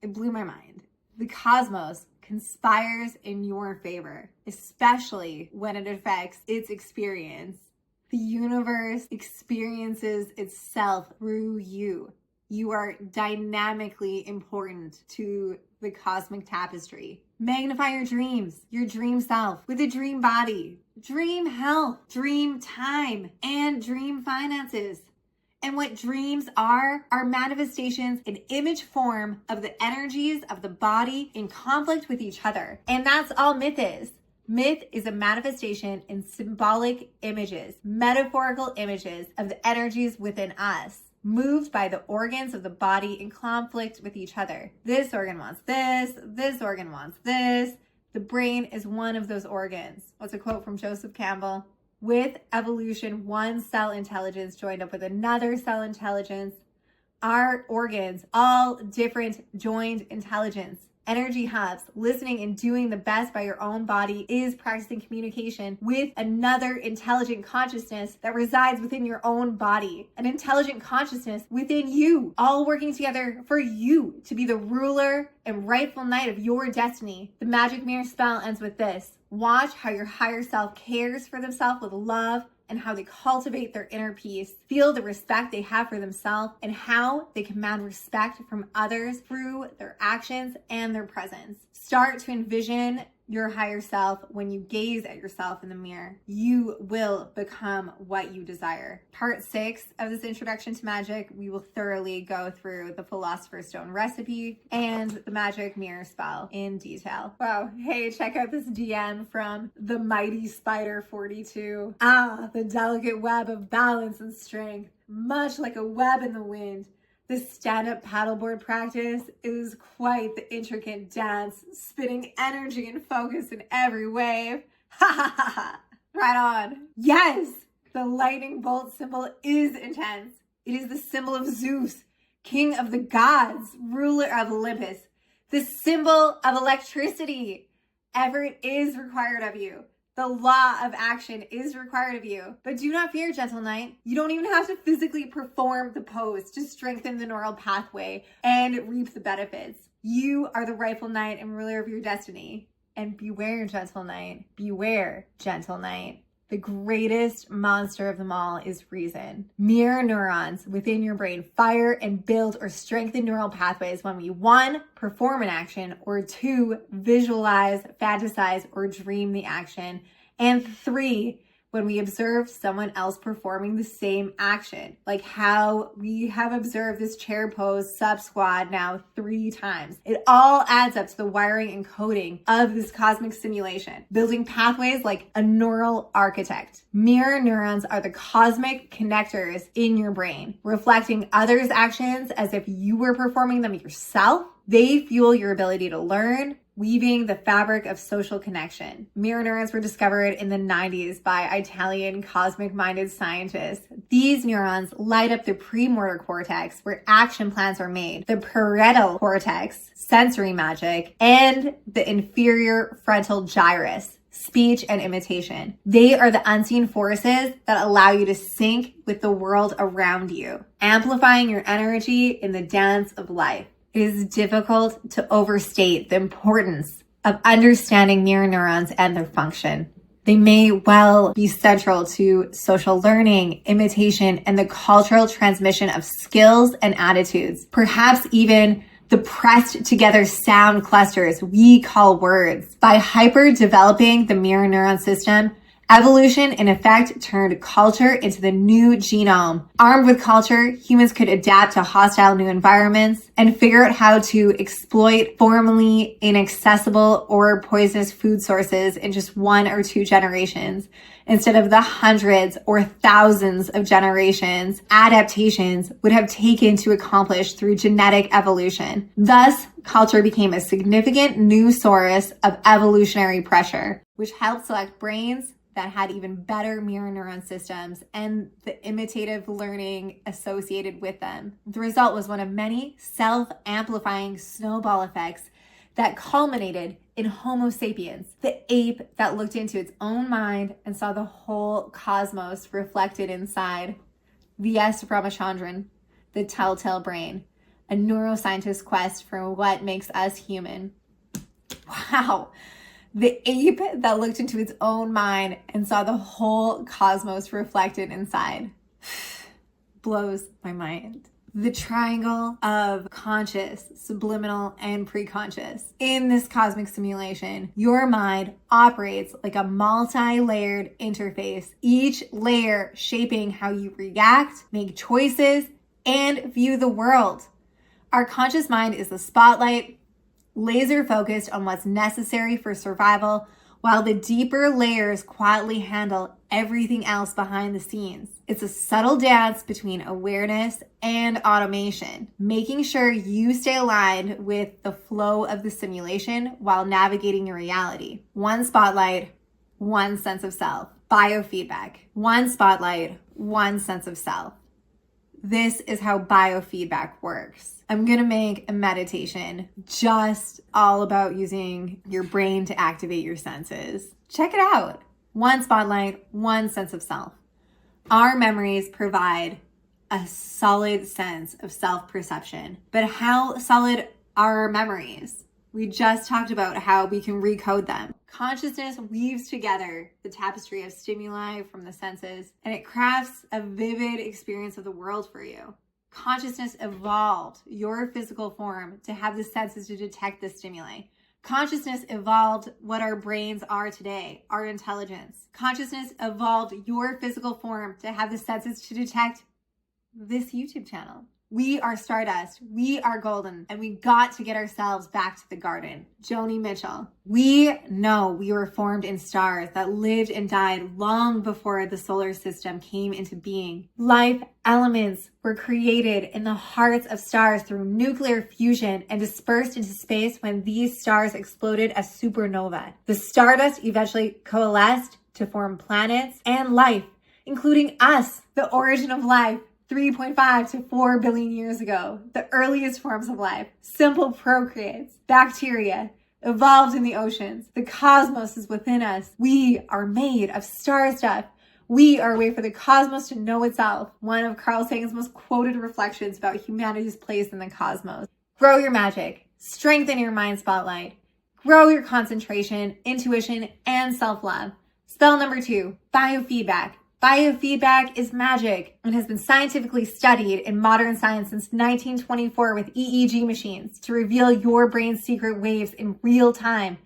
blew my mind. The cosmos conspires in your favor, especially when it affects its experience. The universe experiences itself through you. You are dynamically important to the cosmic tapestry. Magnify your dreams, your dream self with a dream body, dream health, dream time, and dream finances. And what dreams are manifestations in image form of the energies of the body in conflict with each other. And that's all myth is. Myth is a manifestation in symbolic images, metaphorical images of the energies within us, moved by the organs of the body in conflict with each other. This organ wants this organ wants this. The brain is one of those organs. What's a quote from Joseph Campbell? With evolution, one cell intelligence joined up with another cell intelligence. Our organs, all different joined intelligence. Energy hubs, listening and doing the best by your own body is practicing communication with another intelligent consciousness that resides within your own body. An intelligent consciousness within you, all working together for you to be the ruler and rightful knight of your destiny. The magic mirror spell ends with this. Watch how your higher self cares for themselves with love and how they cultivate their inner peace. Feel the respect they have for themselves and how they command respect from others through their actions and their presence. Start to envision your higher self when you gaze at yourself in the mirror. You will become what you desire. Part 6 of this introduction to magic, we will thoroughly go through the Philosopher's Stone recipe and the magic mirror spell in detail. Wow, hey, check out this DM from the mighty Spider 42. The delicate web of balance and strength, much like a web in the wind. This stand-up paddleboard practice is quite the intricate dance, spinning energy and focus in every wave. Ha ha ha ha! Right on. Yes! The lightning bolt symbol is intense. It is the symbol of Zeus, king of the gods, ruler of Olympus. The symbol of electricity. Effort is required of you. The law of action is required of you. But do not fear, gentle knight. You don't even have to physically perform the pose to strengthen the neural pathway and reap the benefits. You are the rightful knight and ruler of your destiny. And beware, gentle knight. Beware, gentle knight. The greatest monster of them all is reason. Mirror neurons within your brain fire and build or strengthen neural pathways when we 1. Perform an action, or 2. Visualize, fantasize, or dream the action, and 3. When we observe someone else performing the same action, like how we have observed this chair pose sub squat now 3 times. It all adds up to the wiring and coding of this cosmic simulation, building pathways like a neural architect. Mirror neurons are the cosmic connectors in your brain, reflecting others' actions as if you were performing them yourself. They fuel your ability to learn, weaving the fabric of social connection. Mirror neurons were discovered in the 90s by Italian cosmic-minded scientists. These neurons light up the premotor cortex, where action plans are made, the parietal cortex, sensory magic, and the inferior frontal gyrus, speech and imitation. They are the unseen forces that allow you to sync with the world around you, amplifying your energy in the dance of life. It is difficult to overstate the importance of understanding mirror neurons and their function. They may well be central to social learning, imitation, and the cultural transmission of skills and attitudes. Perhaps even the pressed together sound clusters we call words. By hyper developing the mirror neuron system, evolution, in effect, turned culture into the new genome. Armed with culture, humans could adapt to hostile new environments and figure out how to exploit formerly inaccessible or poisonous food sources in just 1 or 2 generations, instead of the hundreds or thousands of generations adaptations would have taken to accomplish through genetic evolution. Thus, culture became a significant new source of evolutionary pressure, which helped select brains that had even better mirror neuron systems and the imitative learning associated with them. The result was one of many self-amplifying snowball effects that culminated in Homo sapiens, the ape that looked into its own mind and saw the whole cosmos reflected inside. V.S. Ramachandran, The Telltale Brain, a neuroscientist's quest for what makes us human. Wow. The ape that looked into its own mind and saw the whole cosmos reflected inside. Blows my mind. The triangle of conscious, subliminal, and preconscious. In this cosmic simulation, your mind operates like a multi-layered interface, each layer shaping how you react, make choices, and view the world. Our conscious mind is the spotlight, laser focused on what's necessary for survival, while the deeper layers quietly handle everything else behind the scenes. It's a subtle dance between awareness and automation, making sure you stay aligned with the flow of the simulation while navigating your reality. 1 spotlight, 1 sense of self. Biofeedback. 1 spotlight, 1 sense of self. This is how biofeedback works. I'm going to make a meditation just all about using your brain to activate your senses. Check it out. 1 spotlight, 1 sense of self. Our memories provide a solid sense of self-perception. But how solid are our memories? We just talked about how we can recode them. Consciousness weaves together the tapestry of stimuli from the senses, and it crafts a vivid experience of the world for you. Consciousness evolved your physical form to have the senses to detect the stimuli. Consciousness evolved what our brains are today, our intelligence. Consciousness evolved your physical form to have the senses to detect this YouTube channel. We are stardust, we are golden, and we got to get ourselves back to the garden. Joni Mitchell. We know we were formed in stars that lived and died long before the solar system came into being. Life elements were created in the hearts of stars through nuclear fusion and dispersed into space when these stars exploded as supernova. The stardust eventually coalesced to form planets and life, including us, the origin of life. 3.5 to 4 billion years ago, the earliest forms of life, simple procreates, bacteria, evolved in the oceans. The cosmos is within us. We are made of star stuff. We are a way for the cosmos to know itself. One of Carl Sagan's most quoted reflections about humanity's place in the cosmos. Grow your magic. Strengthen your mind spotlight. Grow your concentration, intuition, and self-love. Spell number 2, biofeedback. Biofeedback is magic and has been scientifically studied in modern science since 1924 with EEG machines to reveal your brain's secret waves in real time.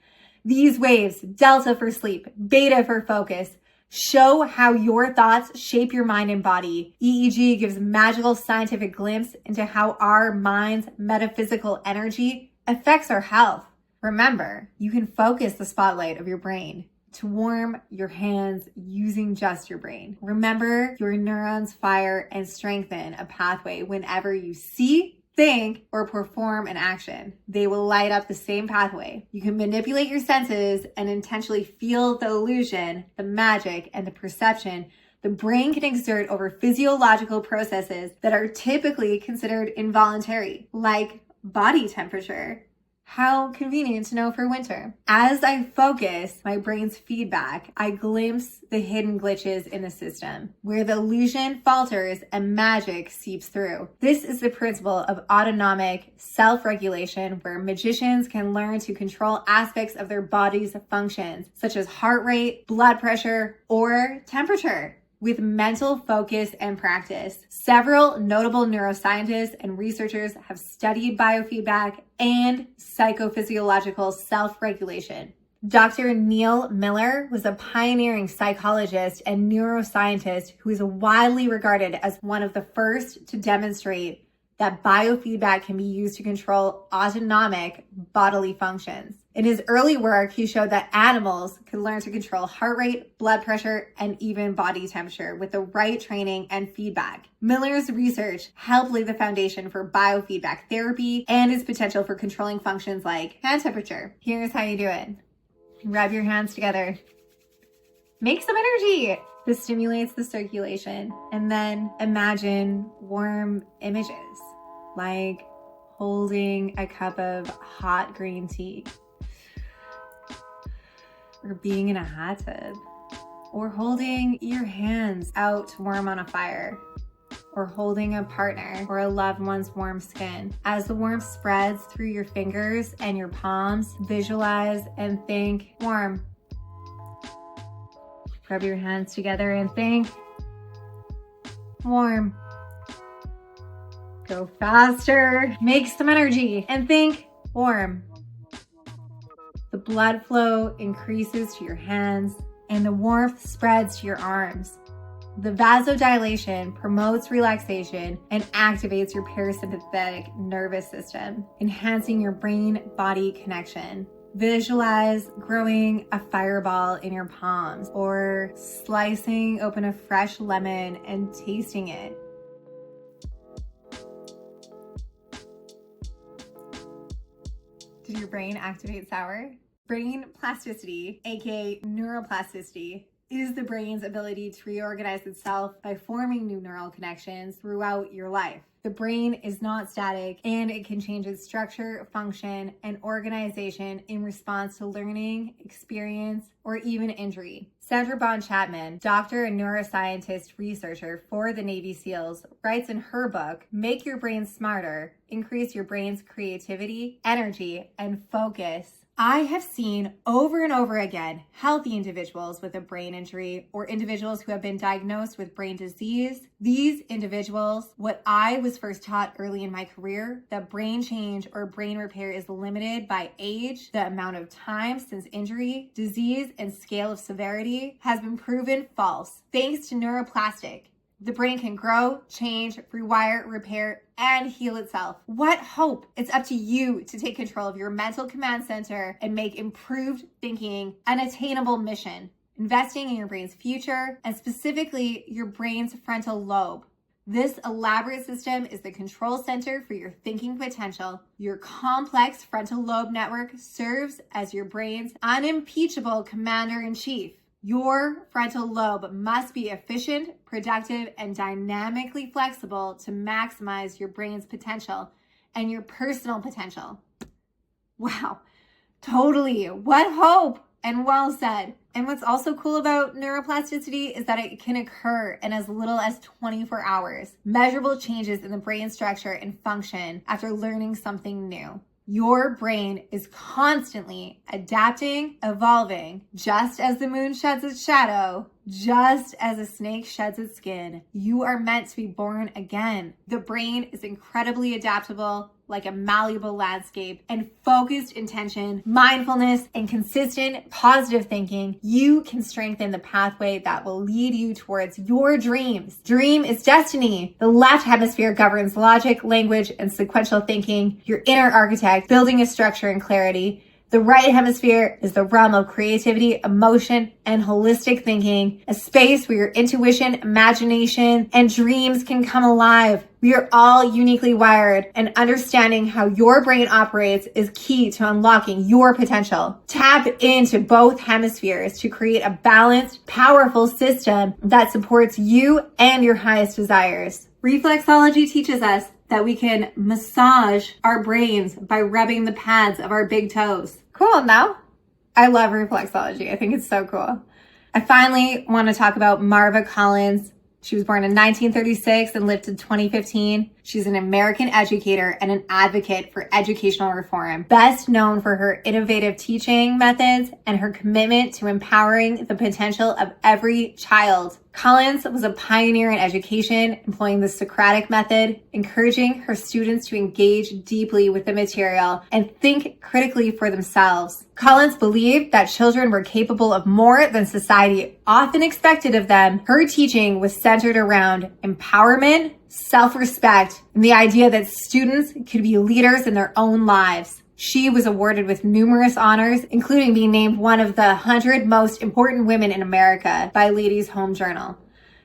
These waves, delta for sleep, beta for focus, show how your thoughts shape your mind and body. EEG gives a magical scientific glimpse into how our mind's metaphysical energy affects our health. Remember, you can focus the spotlight of your brain to warm your hands using just your brain. Remember, your neurons fire and strengthen a pathway whenever you see, think, or perform an action. They will light up the same pathway. You can manipulate your senses and intentionally feel the illusion, the magic, and the perception the brain can exert over physiological processes that are typically considered involuntary, like body temperature. How convenient to know for winter. As I focus my brain's feedback, I glimpse the hidden glitches in the system, where the illusion falters and magic seeps through. This is the principle of autonomic self-regulation, where magicians can learn to control aspects of their body's functions, such as heart rate, blood pressure, or temperature, with mental focus and practice. Several notable neuroscientists and researchers have studied biofeedback and psychophysiological self-regulation. Dr. Neil Miller was a pioneering psychologist and neuroscientist who is widely regarded as one of the first to demonstrate that biofeedback can be used to control autonomic bodily functions. In his early work, he showed that animals could learn to control heart rate, blood pressure, and even body temperature with the right training and feedback. Miller's research helped lay the foundation for biofeedback therapy and its potential for controlling functions like hand temperature. Here's how you do it. Rub your hands together. Make some energy. This stimulates the circulation. And then imagine warm images, like holding a cup of hot green tea, or being in a hot tub, or holding your hands out to warm on a fire, or holding a partner or a loved one's warm skin. As the warmth spreads through your fingers and your palms, visualize and think warm. Rub your hands together and think warm. Go faster. Make some energy and think warm. The blood flow increases to your hands and the warmth spreads to your arms. The vasodilation promotes relaxation and activates your parasympathetic nervous system, enhancing your brain-body connection. Visualize growing a fireball in your palms or slicing open a fresh lemon and tasting it. Did your brain activate sour? Brain plasticity, aka neuroplasticity, is the brain's ability to reorganize itself by forming new neural connections throughout your life. The brain is not static and it can change its structure, function, and organization in response to learning, experience, or even injury. Sandra Bond Chapman, doctor and neuroscientist researcher for the Navy SEALs, writes in her book, Make Your Brain Smarter, Increase Your Brain's Creativity, Energy, and Focus. I have seen over and over again healthy individuals with a brain injury or individuals who have been diagnosed with brain disease. These individuals, what I was first taught early in my career, that brain change or brain repair is limited by age, the amount of time since injury, disease, and scale of severity, has been proven false. Thanks to neuroplastic, the brain can grow, change, rewire, repair, and heal itself. What hope? It's up to you to take control of your mental command center and make improved thinking an attainable mission. Investing in your brain's future, and specifically your brain's frontal lobe. This elaborate system is the control center for your thinking potential. Your complex frontal lobe network serves as your brain's unimpeachable commander-in-chief. Your frontal lobe must be efficient, productive, and dynamically flexible to maximize your brain's potential and your personal potential. Wow, Totally. What hope? And well said. And what's also cool about neuroplasticity is that it can occur in as little as 24 hours. Measurable changes in the brain structure and function after learning something new. Your brain is constantly adapting, evolving, just as the moon sheds its shadow, just as a snake sheds its skin. You are meant to be born again. The brain is incredibly adaptable, like a malleable landscape, and focused intention, mindfulness, and consistent positive thinking, you can strengthen the pathway that will lead you towards your dreams. Dream is destiny. The left hemisphere governs logic, language, and sequential thinking, your inner architect, building a structure and clarity. The right hemisphere is the realm of creativity, emotion, and holistic thinking, a space where your intuition, imagination, and dreams can come alive. We are all uniquely wired, and understanding how your brain operates is key to unlocking your potential. Tap into both hemispheres to create a balanced, powerful system that supports you and your highest desires. Reflexology teaches us that we can massage our brains by rubbing the pads of our big toes. Cool, no? I love reflexology. I think it's so cool. I finally want to talk about Marva Collins. She was born in 1936 and lived to 2015. She's an American educator and an advocate for educational reform, best known for her innovative teaching methods and her commitment to empowering the potential of every child. Collins was a pioneer in education, employing the Socratic method, encouraging her students to engage deeply with the material and think critically for themselves. Collins believed that children were capable of more than society often expected of them. Her teaching was centered around empowerment, self-respect, and the idea that students could be leaders in their own lives. She was awarded with numerous honors, including being named one of the 100 most important women in America by Ladies' Home Journal.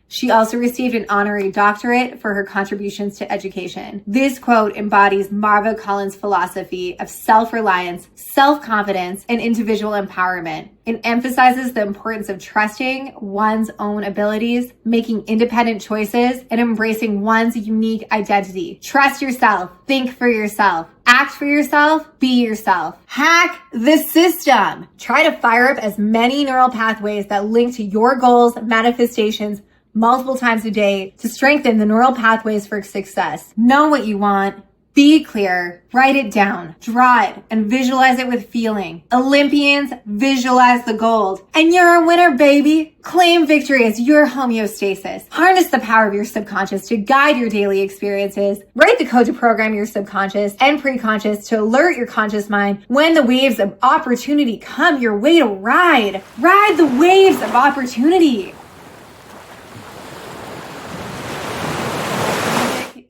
She also received an honorary doctorate for her contributions to education. This quote embodies Marva Collins' philosophy of self-reliance, self-confidence, and individual empowerment. It emphasizes the importance of trusting one's own abilities, making independent choices, and embracing one's unique identity. Trust yourself. Think for yourself. Act for yourself. Be yourself. Hack the system. Try to fire up as many neural pathways that link to your goals, manifestations, multiple times a day to strengthen the neural pathways for success. Know what you want. Be clear. Write it down. Draw it and visualize it with feeling. Olympians visualize the gold. And you're a winner, baby. Claim victory as your homeostasis. Harness the power of your subconscious to guide your daily experiences. Write the code to program your subconscious and preconscious to alert your conscious mind when the waves of opportunity come your way to ride. Ride the waves of opportunity.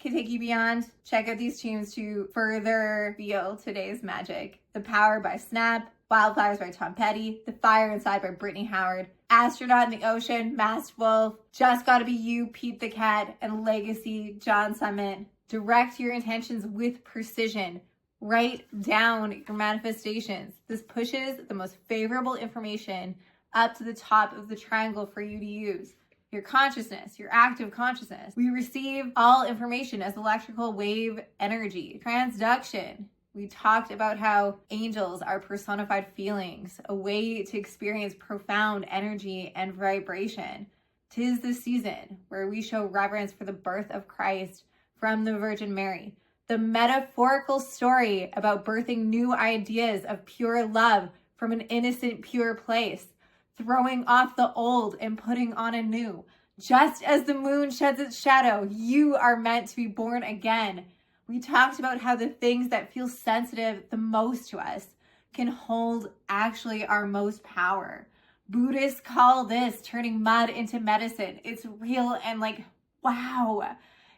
Take you beyond. Check out these tunes to further feel today's magic. The Power by Snap, Wildflowers by Tom Petty, The Fire Inside by Brittany Howard, Astronaut in the Ocean, Masked Wolf, Just Gotta Be You, Pete the Cat, and Legacy, John Summit. Direct your intentions with precision. Write down your manifestations. This pushes the most favorable information up to the top of the triangle for you to use. Your consciousness, your active consciousness. We receive all information as electrical wave energy. Transduction. We talked about how angels are personified feelings, a way to experience profound energy and vibration. 'Tis the season where we show reverence for the birth of Christ from the Virgin Mary. The metaphorical story about birthing new ideas of pure love from an innocent, pure place. Throwing off the old and putting on a new. Just as the moon sheds its shadow, you are meant to be born again. We talked about how the things that feel sensitive the most to us can hold actually our most power. Buddhists call this turning mud into medicine. It's real and wow.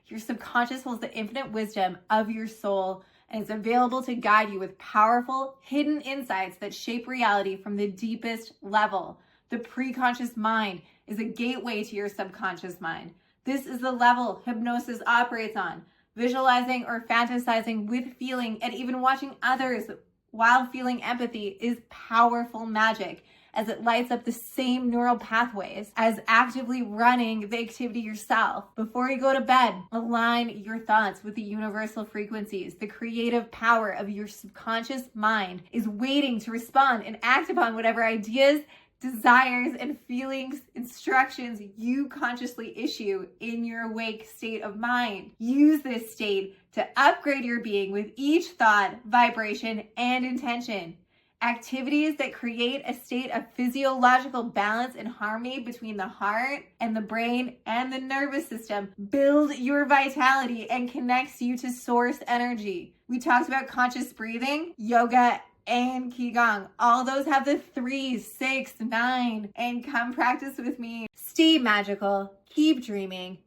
Your subconscious holds the infinite wisdom of your soul, and it's available to guide you with powerful, hidden insights that shape reality from the deepest level. The preconscious mind is a gateway to your subconscious mind. This is the level hypnosis operates on. Visualizing or fantasizing with feeling and even watching others while feeling empathy is powerful magic. as it lights up the same neural pathways as actively running the activity yourself. Before you go to bed, align your thoughts with the universal frequencies. The creative power of your subconscious mind is waiting to respond and act upon whatever ideas, desires, and feelings, instructions you consciously issue in your awake state of mind. Use this state to upgrade your being with each thought, vibration, and intention. Activities that create a state of physiological balance and harmony between the heart and the brain and the nervous system build your vitality and connects you to source energy. We talked about conscious breathing, yoga, and Qigong. All those have the 3, 6, 9, and come practice with me. Stay magical, keep dreaming.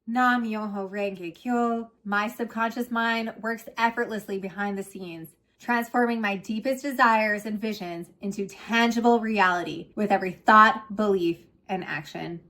Nam Myoho Renge Kyo. My subconscious mind works effortlessly behind the scenes, transforming my deepest desires and visions into tangible reality with every thought, belief, and action.